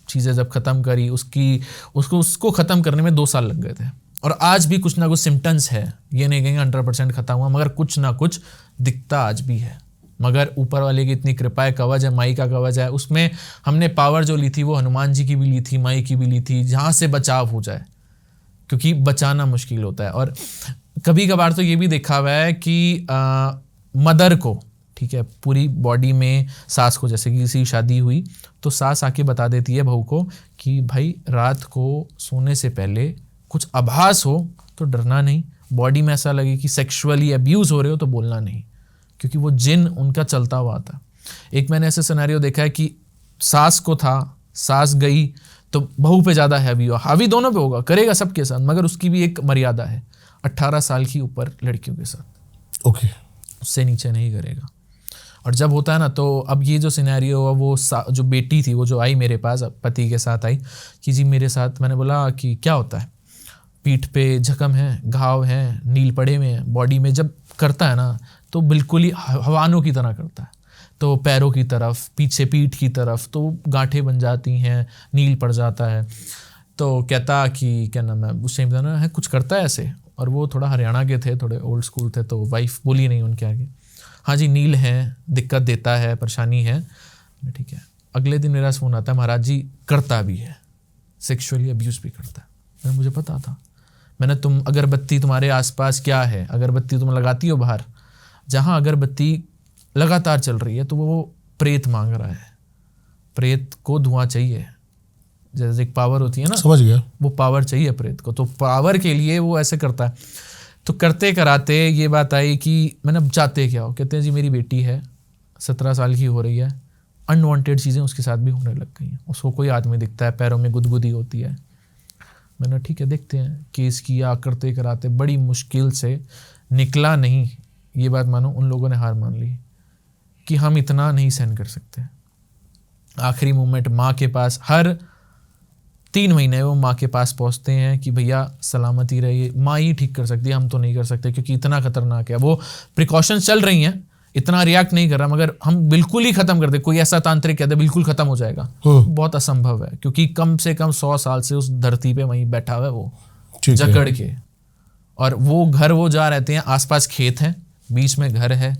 चीज़ें जब ख़त्म करी, उसको ख़त्म करने में 2 साल लग गए थे। और आज भी कुछ ना कुछ सिम्टम्स है, ये नहीं कहेंगे 100% ख़त्म हुआ, मगर कुछ ना कुछ दिखता आज भी है। मगर ऊपर वाले की इतनी कृपा है, कवच है, माई का कवच है, उसमें हमने पावर जो ली थी वो हनुमान जी की भी ली थी, माई की भी ली थी, जहाँ से बचाव हो जाए, क्योंकि बचाना मुश्किल होता है। और कभी कभार तो ये भी देखा हुआ है कि मदर को, ठीक है, पूरी बॉडी में सास को, जैसे कि किसी की शादी हुई तो सास आके बता देती है बहू को कि भाई रात को सोने से पहले कुछ आभास हो तो डरना नहीं, बॉडी में ऐसा लगे कि सेक्सुअली अब्यूज़ हो रहे हो तो बोलना नहीं, क्योंकि वो जिन उनका चलता हुआ था। एक मैंने ऐसे सिनेरियो देखा है कि सास को था, सास गई तो बहू पे ज़्यादा हैवी हुआ, हावी दोनों पे होगा, करेगा सबके साथ, मगर उसकी भी एक मर्यादा है, 18 साल की ऊपर लड़कियों के साथ, ओके, उससे नीचे नहीं करेगा। और जब होता है ना, तो अब ये जो सिनेरियो हुआ, वो जो बेटी थी वो जो आई मेरे पास पति के साथ आई कि जी मेरे साथ, मैंने बोला कि क्या होता है, पीठ पे जख्म है, घाव हैं, नील पड़े हुए हैं बॉडी में। जब करता है ना तो बिल्कुल ही हवानों की तरह करता है, तो पैरों की तरफ, पीछे पीठ की तरफ तो गांठें बन जाती हैं, नील पड़ जाता है। तो कहता कि क्या नाम है, उस टाइम ना है कुछ करता है ऐसे, और वो थोड़ा हरियाणा के थे, थोड़े ओल्ड स्कूल थे, तो वाइफ बोली नहीं उनके आगे, हाँ जी नील है, दिक्कत देता है, परेशानी है, ठीक है। अगले दिन मेरा फ़ोन आता है, महाराज जी करता भी है, सेक्सुअली अब्यूज़ भी करता है। मुझे पता था, मैंने तुम अगरबत्ती तुम्हारे आसपास क्या है, अगरबत्ती तुम लगाती हो बाहर, जहाँ अगरबत्ती लगातार चल रही है तो वो प्रेत मांग रहा है, प्रेत को धुआं चाहिए, जैसे एक पावर होती है ना, समझ गया, वो पावर चाहिए प्रेत को, तो पावर के लिए वो ऐसे करता है। तो करते कराते ये बात आई कि मैंने अब चाहते क्या हो, कहते हैं जी मेरी बेटी है 17 साल की हो रही है, अनवांटेड चीज़ें उसके साथ भी होने लग गई हैं, उसको कोई आदमी दिखता है, पैरों में गुदगुदी होती है। मैंने ठीक है देखते हैं, केस किया, करते कराते बड़ी मुश्किल से निकला नहीं। ये बात मानो उन लोगों ने हार मान ली कि हम इतना नहीं सहन कर सकते। आखिरी मोमेंट माँ के पास, हर 3 महीने वो माँ के पास पहुँचते हैं कि भैया सलामती रहिए, माँ ही ठीक कर सकती है, हम तो नहीं कर सकते क्योंकि इतना खतरनाक है। वो प्रिकॉशंस चल रही हैं, इतना रिएक्ट नहीं कर रहा, मगर हम बिल्कुल ही खत्म कर दे, कोई ऐसा तांत्रिक कहते बिल्कुल खत्म हो जाएगा, बहुत असंभव है, क्योंकि कम से कम 100 साल से उस धरती पे वहीं बैठा हुआ है वो जकड़ के। और वो घर वो जहाँ रहते हैं आसपास खेत हैं, बीच में घर है,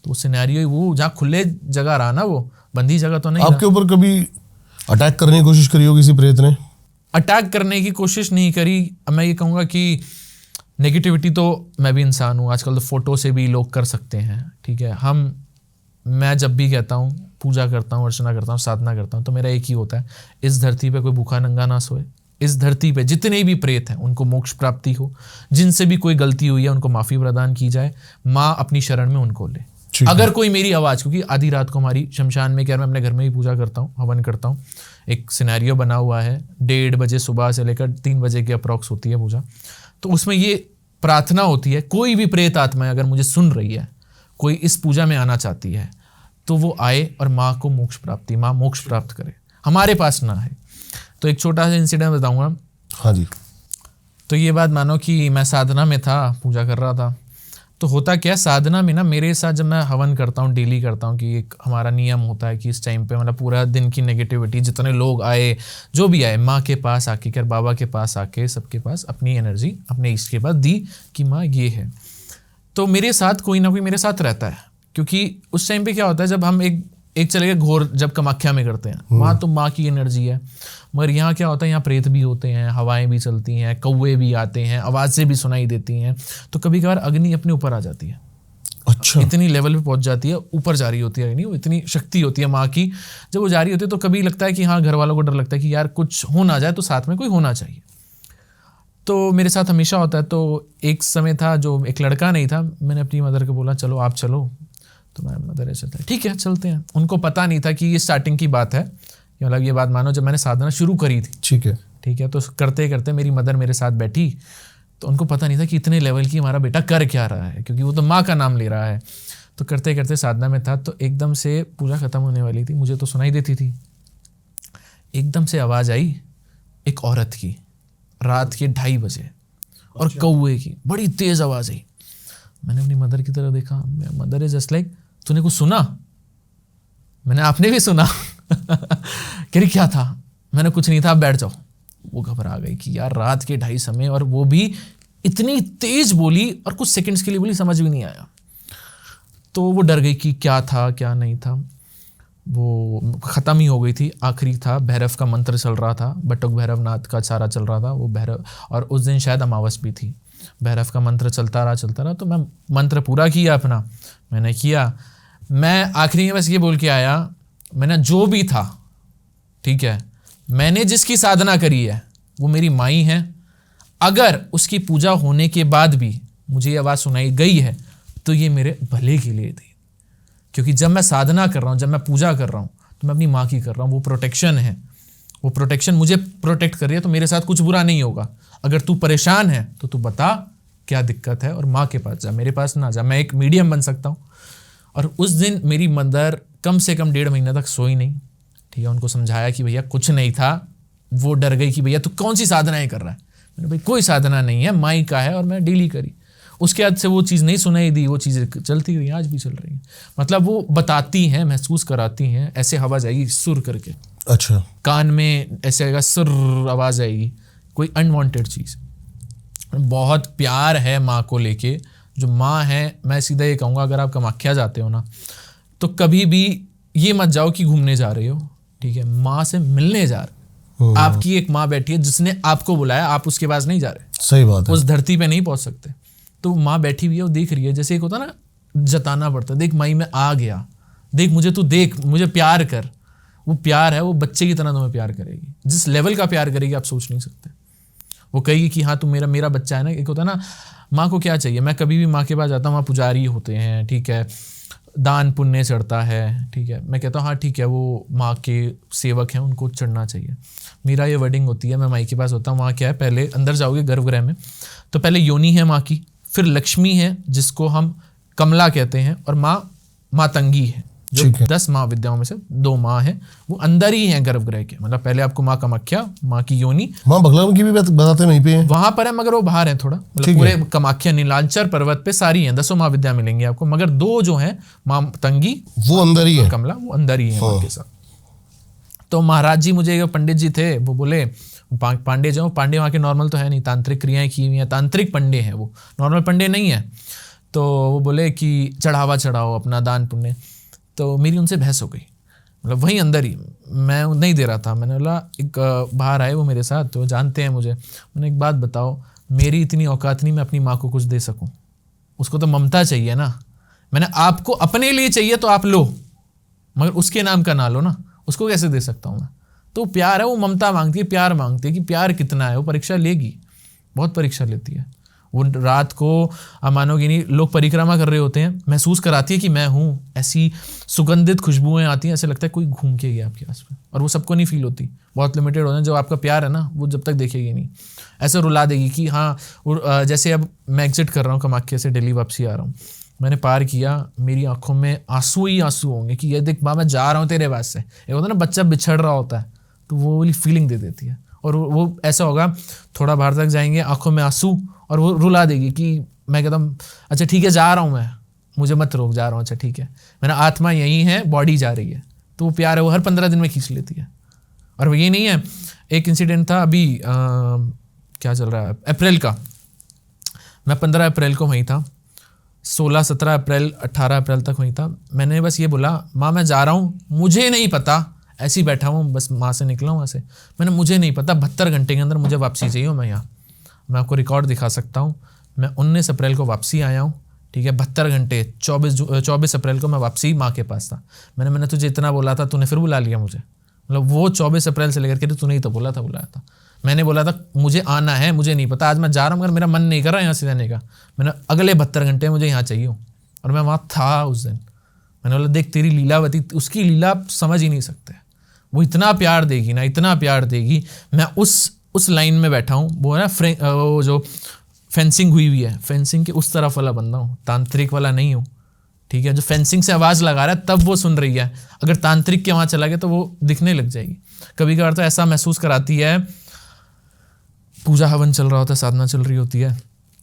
तो सिनेरियो वो जहाँ खुले जगह रहा ना, वो बंदी जगह तो नहीं। आपके ऊपर कभी अटैक करने की कोशिश करी हो किसी प्रेत ने? अटैक करने की कोशिश नहीं करी। मैं ये कहूँगा कि नेगेटिविटी तो मैं भी इंसान हूँ, आजकल तो फोटो से भी लोग कर सकते हैं, ठीक है। मैं जब भी कहता हूँ, पूजा करता हूँ, अर्चना करता हूँ, साधना करता हूँ, तो मेरा एक ही होता है, इस धरती पे कोई भूखा नंगा ना सोए, इस धरती पे जितने भी प्रेत हैं उनको मोक्ष प्राप्ति हो, जिनसे भी कोई गलती हुई है उनको माफ़ी प्रदान की जाए, माँ अपनी शरण में उनको ले। अगर कोई मेरी आवाज़, क्योंकि आधी रात को हमारी शमशान में, क्या मैं अपने घर में ही पूजा करता हूँ, हवन करता हूँ, एक सिनेरियो बना हुआ है, 1:30 बजे सुबह से लेकर 3 बजे के अप्रॉक्स होती है पूजा। तो उसमें ये प्रार्थना होती है, कोई भी प्रेत आत्मा अगर मुझे सुन रही है, कोई इस पूजा में आना चाहती है, तो वो आए और माँ को मोक्ष प्राप्ति, माँ मोक्ष प्राप्त करे, हमारे पास ना है। तो एक छोटा सा इंसिडेंट बताऊंगा। हाँ जी। तो ये बात मानो कि मैं साधना में था, पूजा कर रहा था, तो होता क्या है, साधना में ना मेरे साथ जब मैं हवन करता हूँ, डेली करता हूँ, कि एक हमारा नियम होता है कि इस टाइम पे मतलब पूरा दिन की नेगेटिविटी, जितने लोग आए, जो भी आए, माँ के पास आके कर, बाबा के पास आके, सबके पास अपनी एनर्जी अपने इष्ट के पास दी कि माँ ये है। तो मेरे साथ कोई ना कोई मेरे साथ रहता है, क्योंकि उस टाइम पे क्या होता है, जब हम एक चले गए घोर, जब कामाख्या में करते हैं, वहाँ तो माँ की एनर्जी है, मगर यहाँ क्या होता है, यहाँ प्रेत भी होते हैं, हवाएं भी चलती हैं, कौवे भी आते हैं, आवाज़ें भी सुनाई देती हैं, तो कभी कभार अग्नि अपने ऊपर आ जाती है। अच्छा, इतनी लेवल पे पहुंच जाती है, ऊपर जा रही होती है, नहीं, वो इतनी शक्ति होती है माँ की, जब वो जा रही होती है तो कभी लगता है कि हाँ, घर वालों को डर लगता है कि यार कुछ हो ना जाए, तो साथ में कोई होना चाहिए। तो मेरे साथ हमेशा होता है। तो एक समय था जो एक लड़का नहीं था, मैंने अपनी मदर को बोला चलो आप चलो, तो मैं मदर ऐसे था, ठीक है चलते हैं। उनको पता नहीं था कि ये स्टार्टिंग की बात है, मतलब ये बात मानो जब मैंने साधना शुरू करी थी, ठीक है। तो करते करते मेरी मदर मेरे साथ बैठी, तो उनको पता नहीं था कि इतने लेवल की हमारा बेटा कर क्या रहा है, क्योंकि वो तो माँ का नाम ले रहा है। तो करते करते साधना में था, तो एकदम से पूजा खत्म होने वाली थी, मुझे तो सुनाई देती थी, एकदम से आवाज़ आई एक औरत की, रात के 2:30 बजे, और कौवे की बड़ी तेज़ आवाज़ आई। मैंने अपनी मदर की तरफ देखा, मदर इज जस्ट लाइक, तूने कुछ सुना? मैंने, आपने भी सुना? कह रही क्या था? मैंने कुछ नहीं था, आप बैठ जाओ। वो घबरा गई कि यार रात के 2:30 समय, और वो भी इतनी तेज बोली, और कुछ सेकंड्स के लिए बोली, समझ भी नहीं आया। तो वो डर गई कि क्या था क्या नहीं था। वो ख़त्म ही हो गई थी, आखिरी था, भैरव का मंत्र चल रहा था, बटुक भैरवनाथ का सारा चल रहा था वो भैरव, और उस दिन शायद अमावस भी थी। भैरव का मंत्र चलता रहा, तो मैं मंत्र पूरा किया अपना, मैंने किया। मैं आखिरी में बस ये बोल के आया, मैंने जो भी था, ठीक है, मैंने जिसकी साधना करी है वो मेरी माई है, अगर उसकी पूजा होने के बाद भी मुझे ये आवाज़ सुनाई गई है तो ये मेरे भले के लिए थी, क्योंकि जब मैं साधना कर रहा हूँ, जब मैं पूजा कर रहा हूँ, तो मैं अपनी माँ की कर रहा हूँ, वो प्रोटेक्शन है, वो प्रोटेक्शन मुझे प्रोटेक्ट कर रही है, तो मेरे साथ कुछ बुरा नहीं होगा। अगर तू परेशान है तो तू बता क्या दिक्कत है, और माँ के पास जा, मेरे पास ना जा, मैं एक मीडियम बन सकता हूँ। और उस दिन मेरी मदर कम से कम 1.5 महीने तक सोई नहीं, ठीक है। उनको समझाया कि भैया कुछ नहीं था, वो डर गई कि भैया तू कौन सी साधनाएं कर रहा है। मैंने भाई कोई साधना नहीं है, माई का है, और मैं डेली करी। उसके बाद से वो चीज़ नहीं सुनाई दी, वो चीज़ें चलती रही, आज भी चल रही हैं। मतलब वो बताती हैं, महसूस कराती हैं, ऐसे आवाज़ आएगी सुर करके, अच्छा, कान में ऐसे आएगा सुर आवाज़ आएगी, कोई अनवांटेड चीज़। बहुत प्यार है माँ को लेके, जो माँ है। मैं सीधा ये कहूँगा, अगर आप कामाख्या जाते हो ना, तो कभी भी ये मत जाओ कि घूमने जा रहे हो, ठीक है, माँ से मिलने जा रहे हो। आपकी एक माँ बैठी है जिसने आपको बुलाया, आप उसके पास नहीं जा रहे, सही बात है, उस धरती पे नहीं पहुंच सकते। तो माँ बैठी हुई है, वो देख रही है, जैसे एक होता ना जताना पड़ता है, देख माई मैं आ गया, देख मुझे, तू देख मुझे प्यार कर। वो प्यार है, वो बच्चे की तरह तुम्हें प्यार करेगी, जिस लेवल का प्यार करेगी आप सोच नहीं सकते। वो कहेगी कि हाँ तू मेरा बच्चा है ना। एक होता है ना, माँ को क्या चाहिए, मैं कभी भी माँ के पास जाता हूँ, वहाँ पुजारी होते हैं, ठीक है, दान पुण्य चढ़ता है, ठीक है, मैं कहता हूँ हाँ ठीक है, वो माँ के सेवक हैं, उनको चढ़ना चाहिए। मेरा ये वर्डिंग होती है, मैं माई के पास होता हूँ, वहाँ क्या है, पहले अंदर जाओगे गर्भगृह में, तो पहले योनि है माँ की, फिर लक्ष्मी है जिसको हम कमला कहते हैं, और माँ मातंगी है, जो 10 माँ विद्याओं में से 2 माँ है, वो अंदर ही है गर्भगृह के। मतलब पहले आपको माँ कामाख्या, माँ की योनि, माँ बगलामुखी की भी बताते वहीं पे है, वहां पर है, मगर वो बाहर है थोड़ा, मतलब पूरे कामाख्या नीलांचल पर्वत पे सारी हैं, 10 माँ विद्या मिलेंगी आपको, मगर 2 जो हैं माँ तंगी, वो अंदर ही है, कमला, वो अंदर ही है माँ के साथ। तो महाराज जी, मुझे पंडित जी थे, वो बोले पांडे जो, पांडे वहाँ के नॉर्मल तो है नहीं, तांत्रिक क्रियाएं की हुई हैं, तांत्रिक पंडे हैं, वो नॉर्मल पंडे नहीं है। तो वो बोले कि चढ़ावा चढ़ाओ अपना, दान पुण्य। तो मेरी उनसे बहस हो गई, मतलब वहीं अंदर ही, मैं नहीं दे रहा था। मैंने बोला, एक बाहर आए वो मेरे साथ, तो जानते हैं मुझे, मैंने एक बात बताओ, मेरी इतनी औकात नहीं मैं अपनी माँ को कुछ दे सकूं, उसको तो ममता चाहिए ना। मैंने आपको अपने लिए चाहिए तो आप लो, मगर उसके नाम का ना लो ना, उसको कैसे दे सकता हूँ मैं। तो प्यार है, वो ममता मांगती है, प्यार मांगती है कि प्यार कितना है, वो परीक्षा लेगी, बहुत परीक्षा लेती है। वो रात को, आप मानोगे नहीं, लोग परिक्रमा कर रहे होते हैं, महसूस कराती है कि मैं हूँ, ऐसी सुगंधित खुशबुएं आती हैं, ऐसे लगता है कोई घूम के गया आपके आस में, और वो सबको नहीं फील होती, बहुत लिमिटेड होते हैं। जो आपका प्यार है ना, वो जब तक देखेगी नहीं, ऐसे रुला देगी कि हाँ। जैसे अब मैं एग्जिट कर रहा हूँ कामाख्या से, दिल्ली वापसी आ रहा हूँ, मैंने पार किया, मेरी आंखों में आंसू ही आंसू होंगे कि ये देख माँ मैं जा रहा हूँ तेरे पास से। एक होता है ना बच्चा बिछड़ रहा होता है, तो वो वाली फीलिंग दे देती है। और वो ऐसा होगा, थोड़ा बाहर तक जाएंगे, आंखों में आंसू, और वो रुला देगी कि मैं कहता हूँ अच्छा ठीक है जा रहा हूँ मैं, मुझे मत रोक, जा रहा हूँ, अच्छा ठीक है, मेरा आत्मा यही है, बॉडी जा रही है, तो वो प्यार है वो हर 15 दिन में खींच लेती है। और वो ये नहीं है, एक इंसिडेंट था अभी क्या चल रहा है अप्रैल का, मैं 15 अप्रैल को वहीं था, 16, 17 अप्रैल, 18 अप्रैल तक वहीं था। मैंने बस ये बोला माँ मैं जा रहा हूँ, मुझे नहीं पता, ऐसे ही बैठा हूँ बस, माँ से निकला हूँ वहाँ से, मैंने मुझे नहीं पता 72 घंटे के अंदर मुझे वापसी चाहिए मैं यहाँ, मैं आपको रिकॉर्ड दिखा सकता हूँ। मैं 19 अप्रैल को वापसी आया हूँ, ठीक है, 72 घंटे, 24 अप्रैल को मैं वापसी माँ के पास था। मैंने तुझे इतना बोला था, तूने फिर बुला लिया मुझे, मतलब वो 24 अप्रैल से लेकर के तूने ही तो बोला था, बुलाया था, मैंने बोला था मुझे आना है, मुझे नहीं पता, आज मैं जा रहा हूँ, मगर मेरा मन नहीं कर रहा यहाँ से जाने का, मैंने अगले 72 घंटे मुझे यहाँ चाहिए हूँ। और मैं वहाँ था उस दिन, मैंने बोला देख तेरी लीलावती, उसकी लीला समझ ही नहीं सकते, वो इतना प्यार देगी ना, इतना प्यार देगी। मैं उस लाइन में बैठा हूँ, वो है ना वो जो फेंसिंग हुई हुई है, फेंसिंग के उस तरफ वाला बंदा हूँ, तांत्रिक वाला नहीं हूँ, ठीक है, जो फेंसिंग से आवाज़ लगा रहा है तब वो सुन रही है, अगर तांत्रिक के वहाँ चला गया तो वो दिखने लग जाएगी। कभी कभार तो ऐसा महसूस कराती है, पूजा हवन चल रहा होता है, साधना चल रही होती है,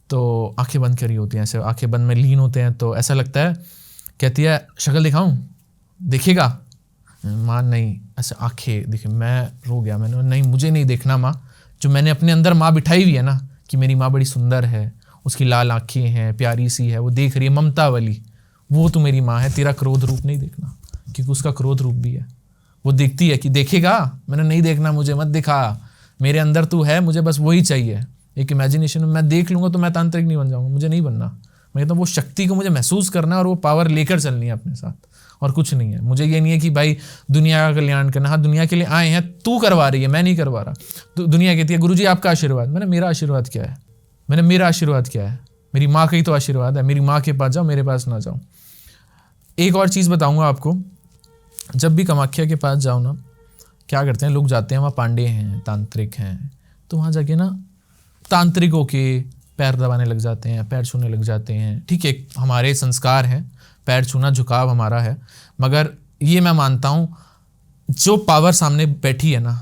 तो आंखें बंद करी होती हैं, ऐसे आंखें बंद में लीन होते हैं, तो ऐसा लगता है, कहती है शक्ल दिखाऊं, देखेगा माँ, नहीं ऐसे आंखें दिखे, मैं रो गया, मैंने नहीं मुझे नहीं देखना माँ, जो मैंने अपने अंदर माँ बिठाई हुई है ना कि मेरी माँ बड़ी सुंदर है, उसकी लाल आंखें हैं, प्यारी सी है, वो देख रही है, ममता वाली, वो तो मेरी माँ है, तेरा क्रोध रूप नहीं देखना, क्योंकि उसका क्रोध रूप भी है, वो देखती है कि देखेगा, मैंने नहीं देखना, मुझे मत दिखा, मेरे अंदर तू है, मुझे बस वही चाहिए, एक इमेजिनेशन में मैं देख लूँगा तो मैं तांत्रिक नहीं बन जाऊँगा, मुझे नहीं बनना, मैं कहता हूँ वो शक्ति को मुझे महसूस करना है और वो पावर लेकर चलनी है अपने साथ, और कुछ नहीं है। मुझे ये नहीं है कि भाई दुनिया का कल्याण करना, हाँ दुनिया के लिए आए हैं, तू करवा रही है, मैं नहीं करवा रहा, तो दुनिया कहती है गुरुजी आपका आशीर्वाद, मैंने मेरा आशीर्वाद क्या है, मैंने मेरा आशीर्वाद क्या है, मेरी माँ का ही तो आशीर्वाद है, मेरी माँ के पास जाओ, मेरे पास ना जाओ। एक और चीज़ बताऊँगा आपको, जब भी कामाख्या के पास जाओ ना, क्या करते हैं लोग, जाते हैं वहाँ पांडे हैं, तांत्रिक हैं, तो वहाँ जाके ना तांत्रिकों के पैर दबाने लग जाते हैं, पैर छूने लग जाते हैं, ठीक है हमारे संस्कार हैं, पैर छूना झुकाव हमारा है, मगर ये मैं मानता हूँ जो पावर सामने बैठी है ना,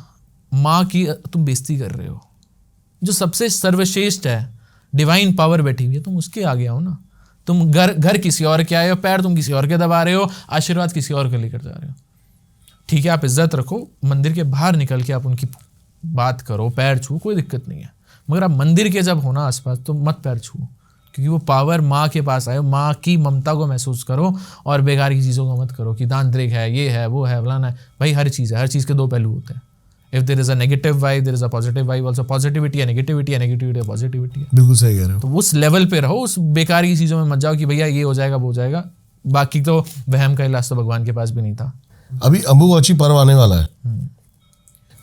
माँ की तुम बेइज्जती कर रहे हो, जो सबसे सर्वश्रेष्ठ है, डिवाइन पावर बैठी हुई है, तुम उसके आगे आओ ना, तुम घर किसी और के आए हो, पैर तुम किसी और के दबा रहे हो, आशीर्वाद किसी और के लेकर जा रहे हो, ठीक है आप इज्जत रखो, मंदिर के बाहर निकल के आप उनकी बात करो, पैर छू, कोई दिक्कत नहीं है, मगर आप मंदिर के जब होना आसपास तो मत पैर छू, क्योंकि वो पावर माँ के पास आए, माँ की ममता को महसूस करो, और बेकार की चीज़ों को मत करो कि तांत्रिक है, ये है, वो है, फलाना है, भाई हर चीज़ है, हर चीज़ के दो पहलू होते हैं, if there is a negative vibe there is a positive vibe also, positivity है, नेगेटिविटी है, नेगेटिविटी है, पॉजिटिविटी है, बिल्कुल सही कह रहे हो। तो उस लेवल पे रहो, उस बेकार की चीज़ों में मत जाओ कि भैया ये हो जाएगा वो हो जाएगा, बाकी तो वहम का इलाज तो भगवान के पास भी नहीं था। अभी अंबुबाची पर्व आने वाला है,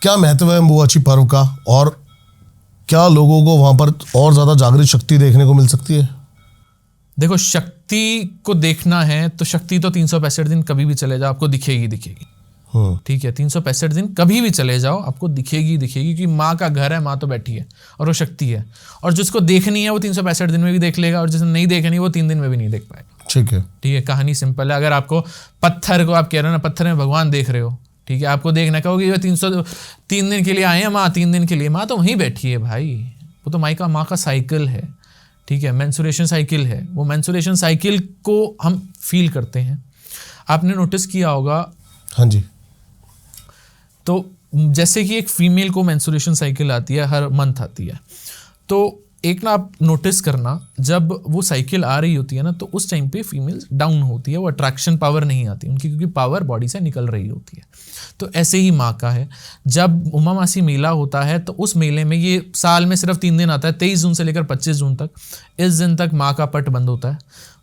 क्या महत्व है अंबुबाची पर्व का, और क्या लोगों को वहां पर और ज्यादा जागृत शक्ति देखने को मिल सकती है? देखो शक्ति को देखना है तो शक्ति तो 365 दिन कभी भी चले जाओ आपको दिखेगी, ठीक है, 365 दिन कभी भी चले जाओ आपको दिखेगी, क्योंकि माँ का घर है, माँ तो बैठी है और वो शक्ति है, और जिसको देखनी है वो 365 दिन में भी देख लेगा, और जिसने नहीं देखनी वो 3 दिन में भी नहीं देख पाएगा। ठीक है, कहानी सिंपल है। अगर आपको पत्थर को आप कह रहे हो ना, पत्थर में भगवान देख रहे हो, ठीक है, आपको देखना कहोगे ये 303 दिन के लिए आए हैं माँ, 3 दिन के लिए, माँ तो वहीं बैठी है भाई, वो तो माँ का साइकिल है, ठीक है, मेंसुरेशन साइकिल है, वो मेंसुरेशन साइकिल को हम फील करते हैं। आपने नोटिस किया होगा, हाँ जी, तो जैसे कि एक फीमेल को मेंसुरेशन साइकिल आती है, हर मंथ आती है, तो एक ना आप नोटिस करना, जब वो साइकिल आ रही होती है ना, तो उस टाइम पे फीमेल डाउन होती है, वो अट्रैक्शन पावर नहीं आती उनकी, क्योंकि पावर बॉडी से निकल रही होती है। तो ऐसे ही माँ का है, जब उमामासी मेला होता है तो उस मेले में, ये साल में सिर्फ 3 दिन आता है, 23 जून से लेकर 25 जून तक, इस दिन तक माँ का पट बंद होता है,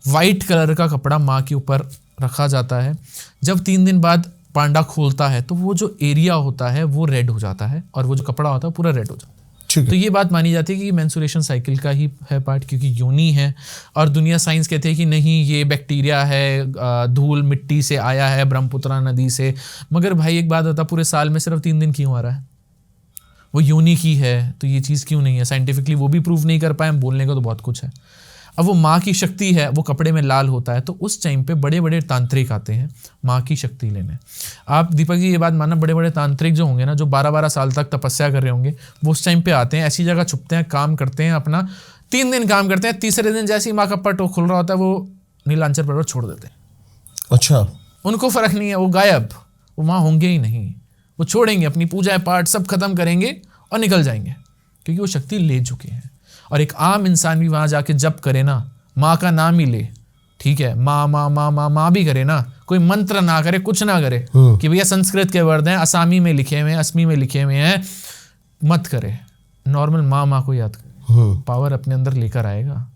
वाइट कलर का कपड़ा माँ के ऊपर रखा जाता है। जब 3 दिन बाद पांडा खोलता है तो वो जो एरिया होता है वो रेड हो जाता है, और वो जो कपड़ा होता है पूरा रेड हो जाता है। तो ये बात मानी जाती है कि मेंसुरेशन साइकिल का ही है पार्ट, क्योंकि योनि है, और दुनिया साइंस कहते हैं कि नहीं ये बैक्टीरिया है, धूल मिट्टी से आया है, ब्रह्मपुत्रा नदी से, मगर भाई एक बात बता, पूरे साल में सिर्फ 3 दिन क्यों आ रहा है? वो योनि की है तो ये चीज़ क्यों नहीं है? साइंटिफिकली वो भी प्रूव नहीं कर पाए, हम बोलने को तो बहुत कुछ है। अब वो माँ की शक्ति है, वो कपड़े में लाल होता है, तो उस टाइम पे बड़े बड़े तांत्रिक आते हैं माँ की शक्ति लेने। आप दीपक जी ये बात मानना, बड़े बड़े तांत्रिक जो होंगे ना, जो 12-12 साल तक तपस्या कर रहे होंगे, वो उस टाइम पे आते हैं, ऐसी जगह छुपते हैं, काम करते हैं अपना, 3 दिन काम करते हैं, तीसरे दिन जैसे ही माँ का पट खुल रहा होता है वो नीलांचल पर्वत छोड़ देते हैं। अच्छा, उनको फर्क नहीं है, वो गायब, वो वहाँ होंगे ही नहीं, वो छोड़ेंगे अपनी पूजा पाठ सब खत्म करेंगे और निकल जाएंगे, क्योंकि वो शक्ति ले चुके हैं। और एक आम इंसान भी वहाँ जाके जप करे ना, माँ का नाम ही ले, ठीक है, माँ माँ माँ माँ माँ भी करे ना, कोई मंत्र ना करे, कुछ ना करे कि भैया संस्कृत के वर्ड हैं, असामी में लिखे हुए हैं, असमी में लिखे हुए हैं, मत करे। नॉर्मल माँ माँ को याद करे, पावर अपने अंदर लेकर आएगा।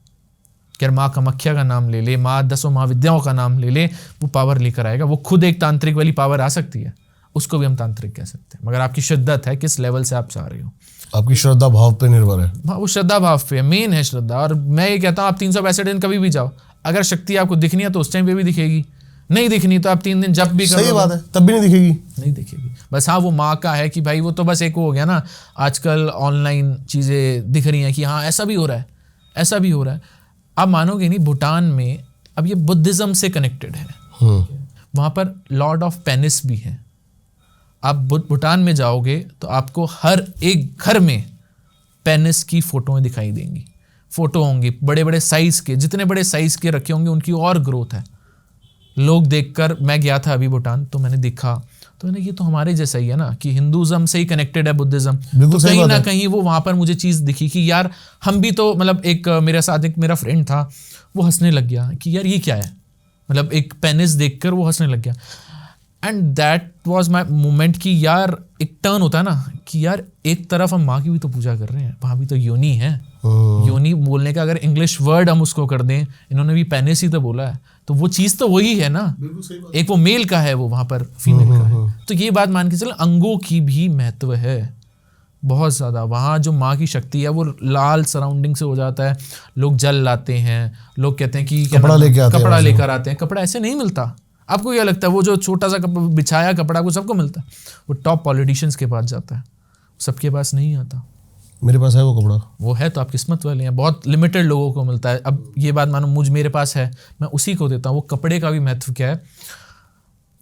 क्या माँ कामाख्या का नाम ले ले, माँ 10 महाविद्याओं का नाम ले ले, वो पावर लेकर आएगा। वो खुद एक तांत्रिक वाली पावर आ सकती है, उसको भी हम तांत्रिक कह सकते हैं, मगर आपकी शिद्दत है, किस लेवल से आप चाह रहे हो, आपकी श्रद्धा भाव पे निर्भर है। वो श्रद्धा भाव पे मेन है श्रद्धा। और मैं ये कहता हूँ आप 365 दिन कभी भी जाओ, अगर शक्ति आपको दिखनी है तो उस टाइम पे भी दिखेगी, नहीं दिखनी तो आप 3 दिन जब भी करो, सही बात है, तब भी नहीं दिखेगी, नहीं दिखेगी। बस हाँ, वो माँ का है कि भाई वो तो बस एक वो हो गया ना, आजकल ऑनलाइन चीज़ें दिख रही हैं कि हाँ ऐसा भी हो रहा है, ऐसा भी हो रहा है। आप मानोगे नहीं, भूटान में अब ये बुद्धिज़्म से कनेक्टेड है, वहाँ पर लॉर्ड ऑफ पेनिस भी है। आप भूटान में जाओगे तो आपको हर एक घर में पेनिस की फोटोएं दिखाई देंगी, फोटो होंगी बड़े बड़े साइज के, जितने बड़े साइज के रखे होंगे उनकी और ग्रोथ है। लोग देखकर, मैं गया था अभी भूटान तो मैंने देखा, तो मैंने ये तो हमारे जैसा ही है ना, कि हिंदुज़म से ही कनेक्टेड है बुद्धिज़्म, तो कहीं ना कहीं वो वहाँ पर मुझे चीज़ दिखी कि यार हम भी तो, मतलब एक मेरे साथ एक मेरा फ्रेंड था, वो हंसने लग गया कि यार ये क्या है, मतलब एक पेनिस देखकर वो हंसने लग गया। And that was my moment कि यार एक टर्न होता है ना कि यार एक तरफ हम माँ की भी तो पूजा कर रहे हैं, वहाँ भी तो योनि है, योनि बोलने का अगर इंग्लिश वर्ड हम उसको कर दें, इन्होंने भी पेनिस ही तो बोला है, तो वो चीज़ तो वही है ना, एक वो मेल का है, वो वहाँ पर फीमेल का है। तो ये बात मान के चलो, अंगों की भी महत्व है बहुत ज़्यादा। वहाँ जो माँ की शक्ति है वो लाल सराउंडिंग से हो जाता है, लोग जल लाते हैं, लोग कहते हैं कि कपड़ा लेकर आते हैं। कपड़ा ऐसे नहीं मिलता, आपको क्या लगता है वो जो छोटा सा बिछाया कपड़ा को सबको मिलता है? वो टॉप पॉलिटिशियंस के पास जाता है, सबके पास नहीं आता। मेरे पास है वो कपड़ा, वो है तो आप किस्मत वाले हैं, बहुत लिमिटेड लोगों को मिलता है। अब ये बात मानो मेरे पास है, मैं उसी को देता हूँ। वो कपड़े का भी महत्व क्या है,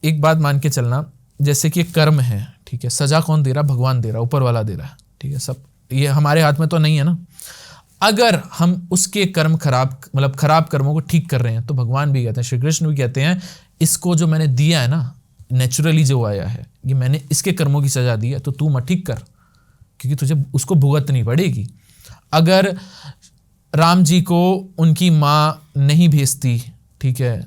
एक बात मान के चलना, जैसे कि एक कर्म है, ठीक है, सजा कौन दे रहा? भगवान दे रहा, ऊपर वाला दे रहा है, ठीक है, सब ये हमारे हाथ में तो नहीं है ना। अगर हम उसके कर्म खराब कर्मों को ठीक कर रहे हैं तो भगवान भी कहते हैं, श्री कृष्ण भी कहते हैं, इसको जो मैंने दिया है ना, नेचुरली जो आया है, ये मैंने इसके कर्मों की सजा दी है, तो तू मत ठीक कर, क्योंकि तुझे उसको भुगतनी पड़ेगी। अगर राम जी को उनकी माँ नहीं भेजती, ठीक है,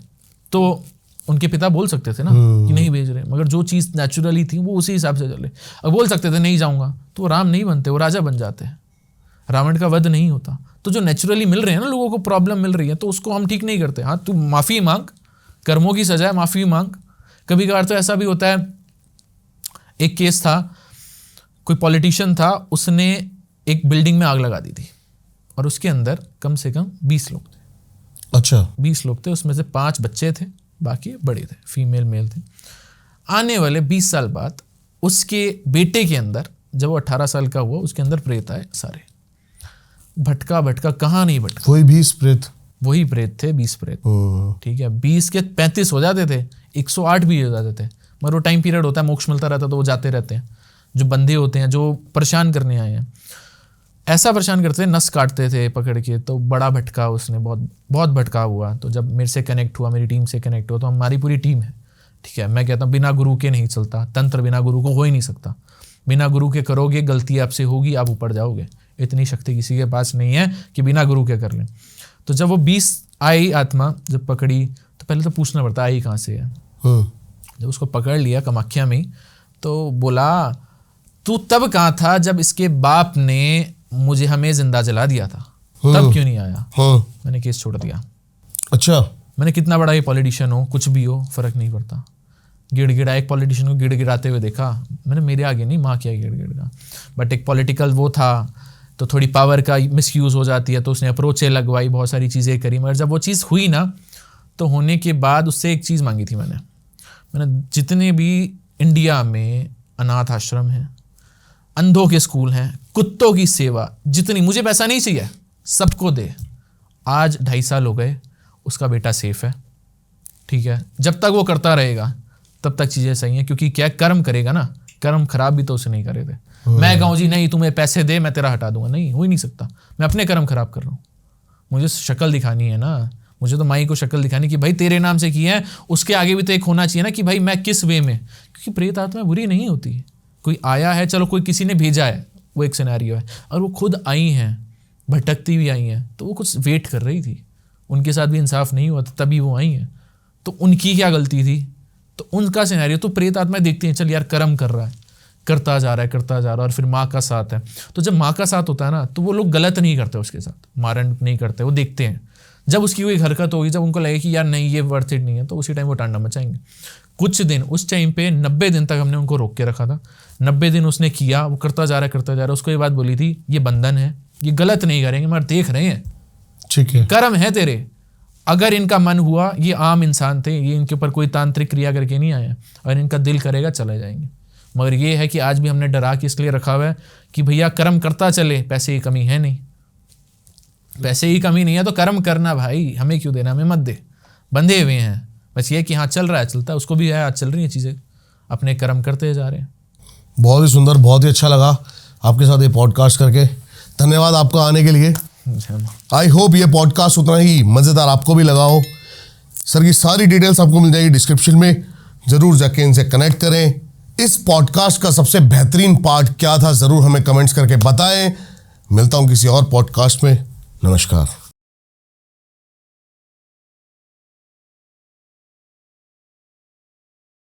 तो उनके पिता बोल सकते थे ना कि नहीं भेज रहे, मगर जो चीज़ नेचुरली थी वो उसी हिसाब से चले। अब बोल सकते थे नहीं जाऊँगा, तो वो राम नहीं बनते, वो राजा बन जाते हैं, रावण का वध नहीं होता। तो जो नेचुरली मिल रहे हैं ना, लोगों को प्रॉब्लम मिल रही है, तो उसको हम ठीक नहीं करते। हाँ, तू माफ़ी मांग, कर्मों की सजा है, माफ़ी मांग। कभी कभार तो ऐसा भी होता है, एक केस था, कोई पॉलिटिशियन था, उसने एक बिल्डिंग में आग लगा दी थी और उसके अंदर कम से कम 20 लोग थे। अच्छा, 20 लोग थे, उसमें से 5 बच्चे थे, बाकी बड़े थे, फीमेल मेल थे। आने वाले 20 साल बाद उसके बेटे के अंदर, जब वो 18 साल का हुआ, उसके अंदर प्रेत आए सारे। भटका कहाँ नहीं भटका, वही 20 प्रेत, वही प्रेत थे, 20 प्रेत, ठीक है। 20 के 35 हो जाते थे, 108 भी हो जाते थे, मगर वो टाइम पीरियड होता है, मोक्ष मिलता रहता, तो वो जाते रहते हैं, जो बंदे होते हैं, जो परेशान करने आए हैं। ऐसा परेशान करते थे, नस काटते थे पकड़ के, तो बड़ा भटका, उसने बहुत भटका हुआ। तो जब मेरे से कनेक्ट हुआ, मेरी टीम से कनेक्ट हुआ, तो हमारी पूरी टीम है, ठीक है। मैं कहता हूँ बिना गुरु के नहीं चलता, तंत्र बिना गुरु को हो ही नहीं सकता। बिना गुरु के करोगे, गलती आपसे होगी, आप ऊपर जाओगे। इतनी शक्ति किसी के पास नहीं है कि बिना गुरु के कर लें। तो जब वो 20 आई आत्मा जब पकड़ी, तो पहले तो पूछना पड़ता आई कहाँ से है। जब उसको पकड़ लिया कामाख्या में, तो बोला तू तब कहाँ था जब इसके बाप ने हमें जिंदा जला दिया था, तब क्यों नहीं आया? मैंने केस छोड़ दिया। अच्छा, मैंने कितना बड़ा ये पॉलिटिशियन हो, कुछ भी हो, फर्क नहीं पड़ता। गिड़गिड़ा, एक पॉलिटिशियन को गिड़गिड़ाते हुए देखा मैंने, मेरे आगे नहीं, माँ क्या गिड़गिड़ का, बट एक पॉलिटिकल वो था, तो थोड़ी पावर का मिसयूज़ हो जाती है, तो उसने अप्रोचें लगवाई, बहुत सारी चीज़ें करी। मगर जब वो चीज़ हुई ना, तो होने के बाद उससे एक चीज़ मांगी थी मैंने जितने भी इंडिया में अनाथ आश्रम हैं, अंधों के स्कूल हैं, कुत्तों की सेवा, जितनी, मुझे पैसा नहीं चाहिए, सबको दे। आज 2.5 साल हो गए, उसका बेटा सेफ है, ठीक है। जब तक वो करता रहेगा तब तक चीज़ें सही हैं, क्योंकि क्या कर्म करेगा ना, कर्म खराब भी तो उसे नहीं करे थे। मैं कहूँ जी नहीं तुम्हें पैसे दे, मैं तेरा हटा दूंगा, नहीं, हो ही नहीं सकता। मैं अपने कर्म खराब कर रहा हूँ, मुझे शक्ल दिखानी है ना, मुझे तो माई को शक्ल दिखानी कि भाई तेरे नाम से किया है, उसके आगे भी तो एक होना चाहिए ना कि भाई मैं किस वे में, क्योंकि प्रेत आत्मा बुरी नहीं होती। कोई आया है, चलो कोई किसी ने भेजा है, वो एक सिनेरियो है, और वो खुद आई हैं, भटकती हुई आई हैं, तो वो कुछ वेट कर रही थी, उनके साथ भी इंसाफ नहीं हुआ था तभी वो आई हैं, तो उनकी क्या गलती थी, तो उनका सिनेरियो। तो प्रेत आत्मा देखती हैं, चल यार कर्म कर रहा है, करता जा रहा है, और फिर माँ का साथ है। तो जब माँ का साथ होता है ना, तो वो लोग गलत नहीं करते उसके साथ, मारण नहीं करते, वो देखते हैं। जब उसकी कोई हरकत होगी, जब उनको लगे कि यार नहीं ये वर्थ इट नहीं है, तो उसी टाइम वो टांडा मचाएंगे। कुछ दिन उस टाइम पे 90 दिन तक हमने उनको रोक के रखा था। 90 दिन उसने किया, वो करता जा रहा है। उसको ये बात बोली थी, ये बंधन है, ये गलत नहीं करेंगे, मगर देख रहे हैं, ठीक है, कर्म है तेरे। अगर इनका मन हुआ, ये आम इंसान थे, ये इनके ऊपर कोई तांत्रिक क्रिया करके नहीं आए, और इनका दिल करेगा चले जाएंगे। मगर ये है कि आज भी हमने डरा के इसलिए रखा हुआ है कि भैया कर्म करता चले, पैसे की कमी है नहीं, पैसे की कमी नहीं है तो कर्म करना भाई, हमें क्यों देना, हमें मत दे, बंधे हुए हैं। बस ये कि हाँ चल रहा है, चलता है, उसको भी है, आज चल रही है चीज़ें, अपने कर्म करते जा रहे हैं। बहुत ही सुंदर, बहुत ही अच्छा लगा आपके साथ ये पॉडकास्ट करके। धन्यवाद आपका आने के लिए। आई होप ये पॉडकास्ट उतना ही मज़ेदार आपको भी लगा हो। सर की सारी डिटेल्स आपको मिल जाएगी डिस्क्रिप्शन में, ज़रूर जाके इनसे कनेक्ट करें। इस पॉडकास्ट का सबसे बेहतरीन पार्ट क्या था, ज़रूर हमें कमेंट्स करके बताएं। मिलता हूं किसी और पॉडकास्ट में। नमस्कार।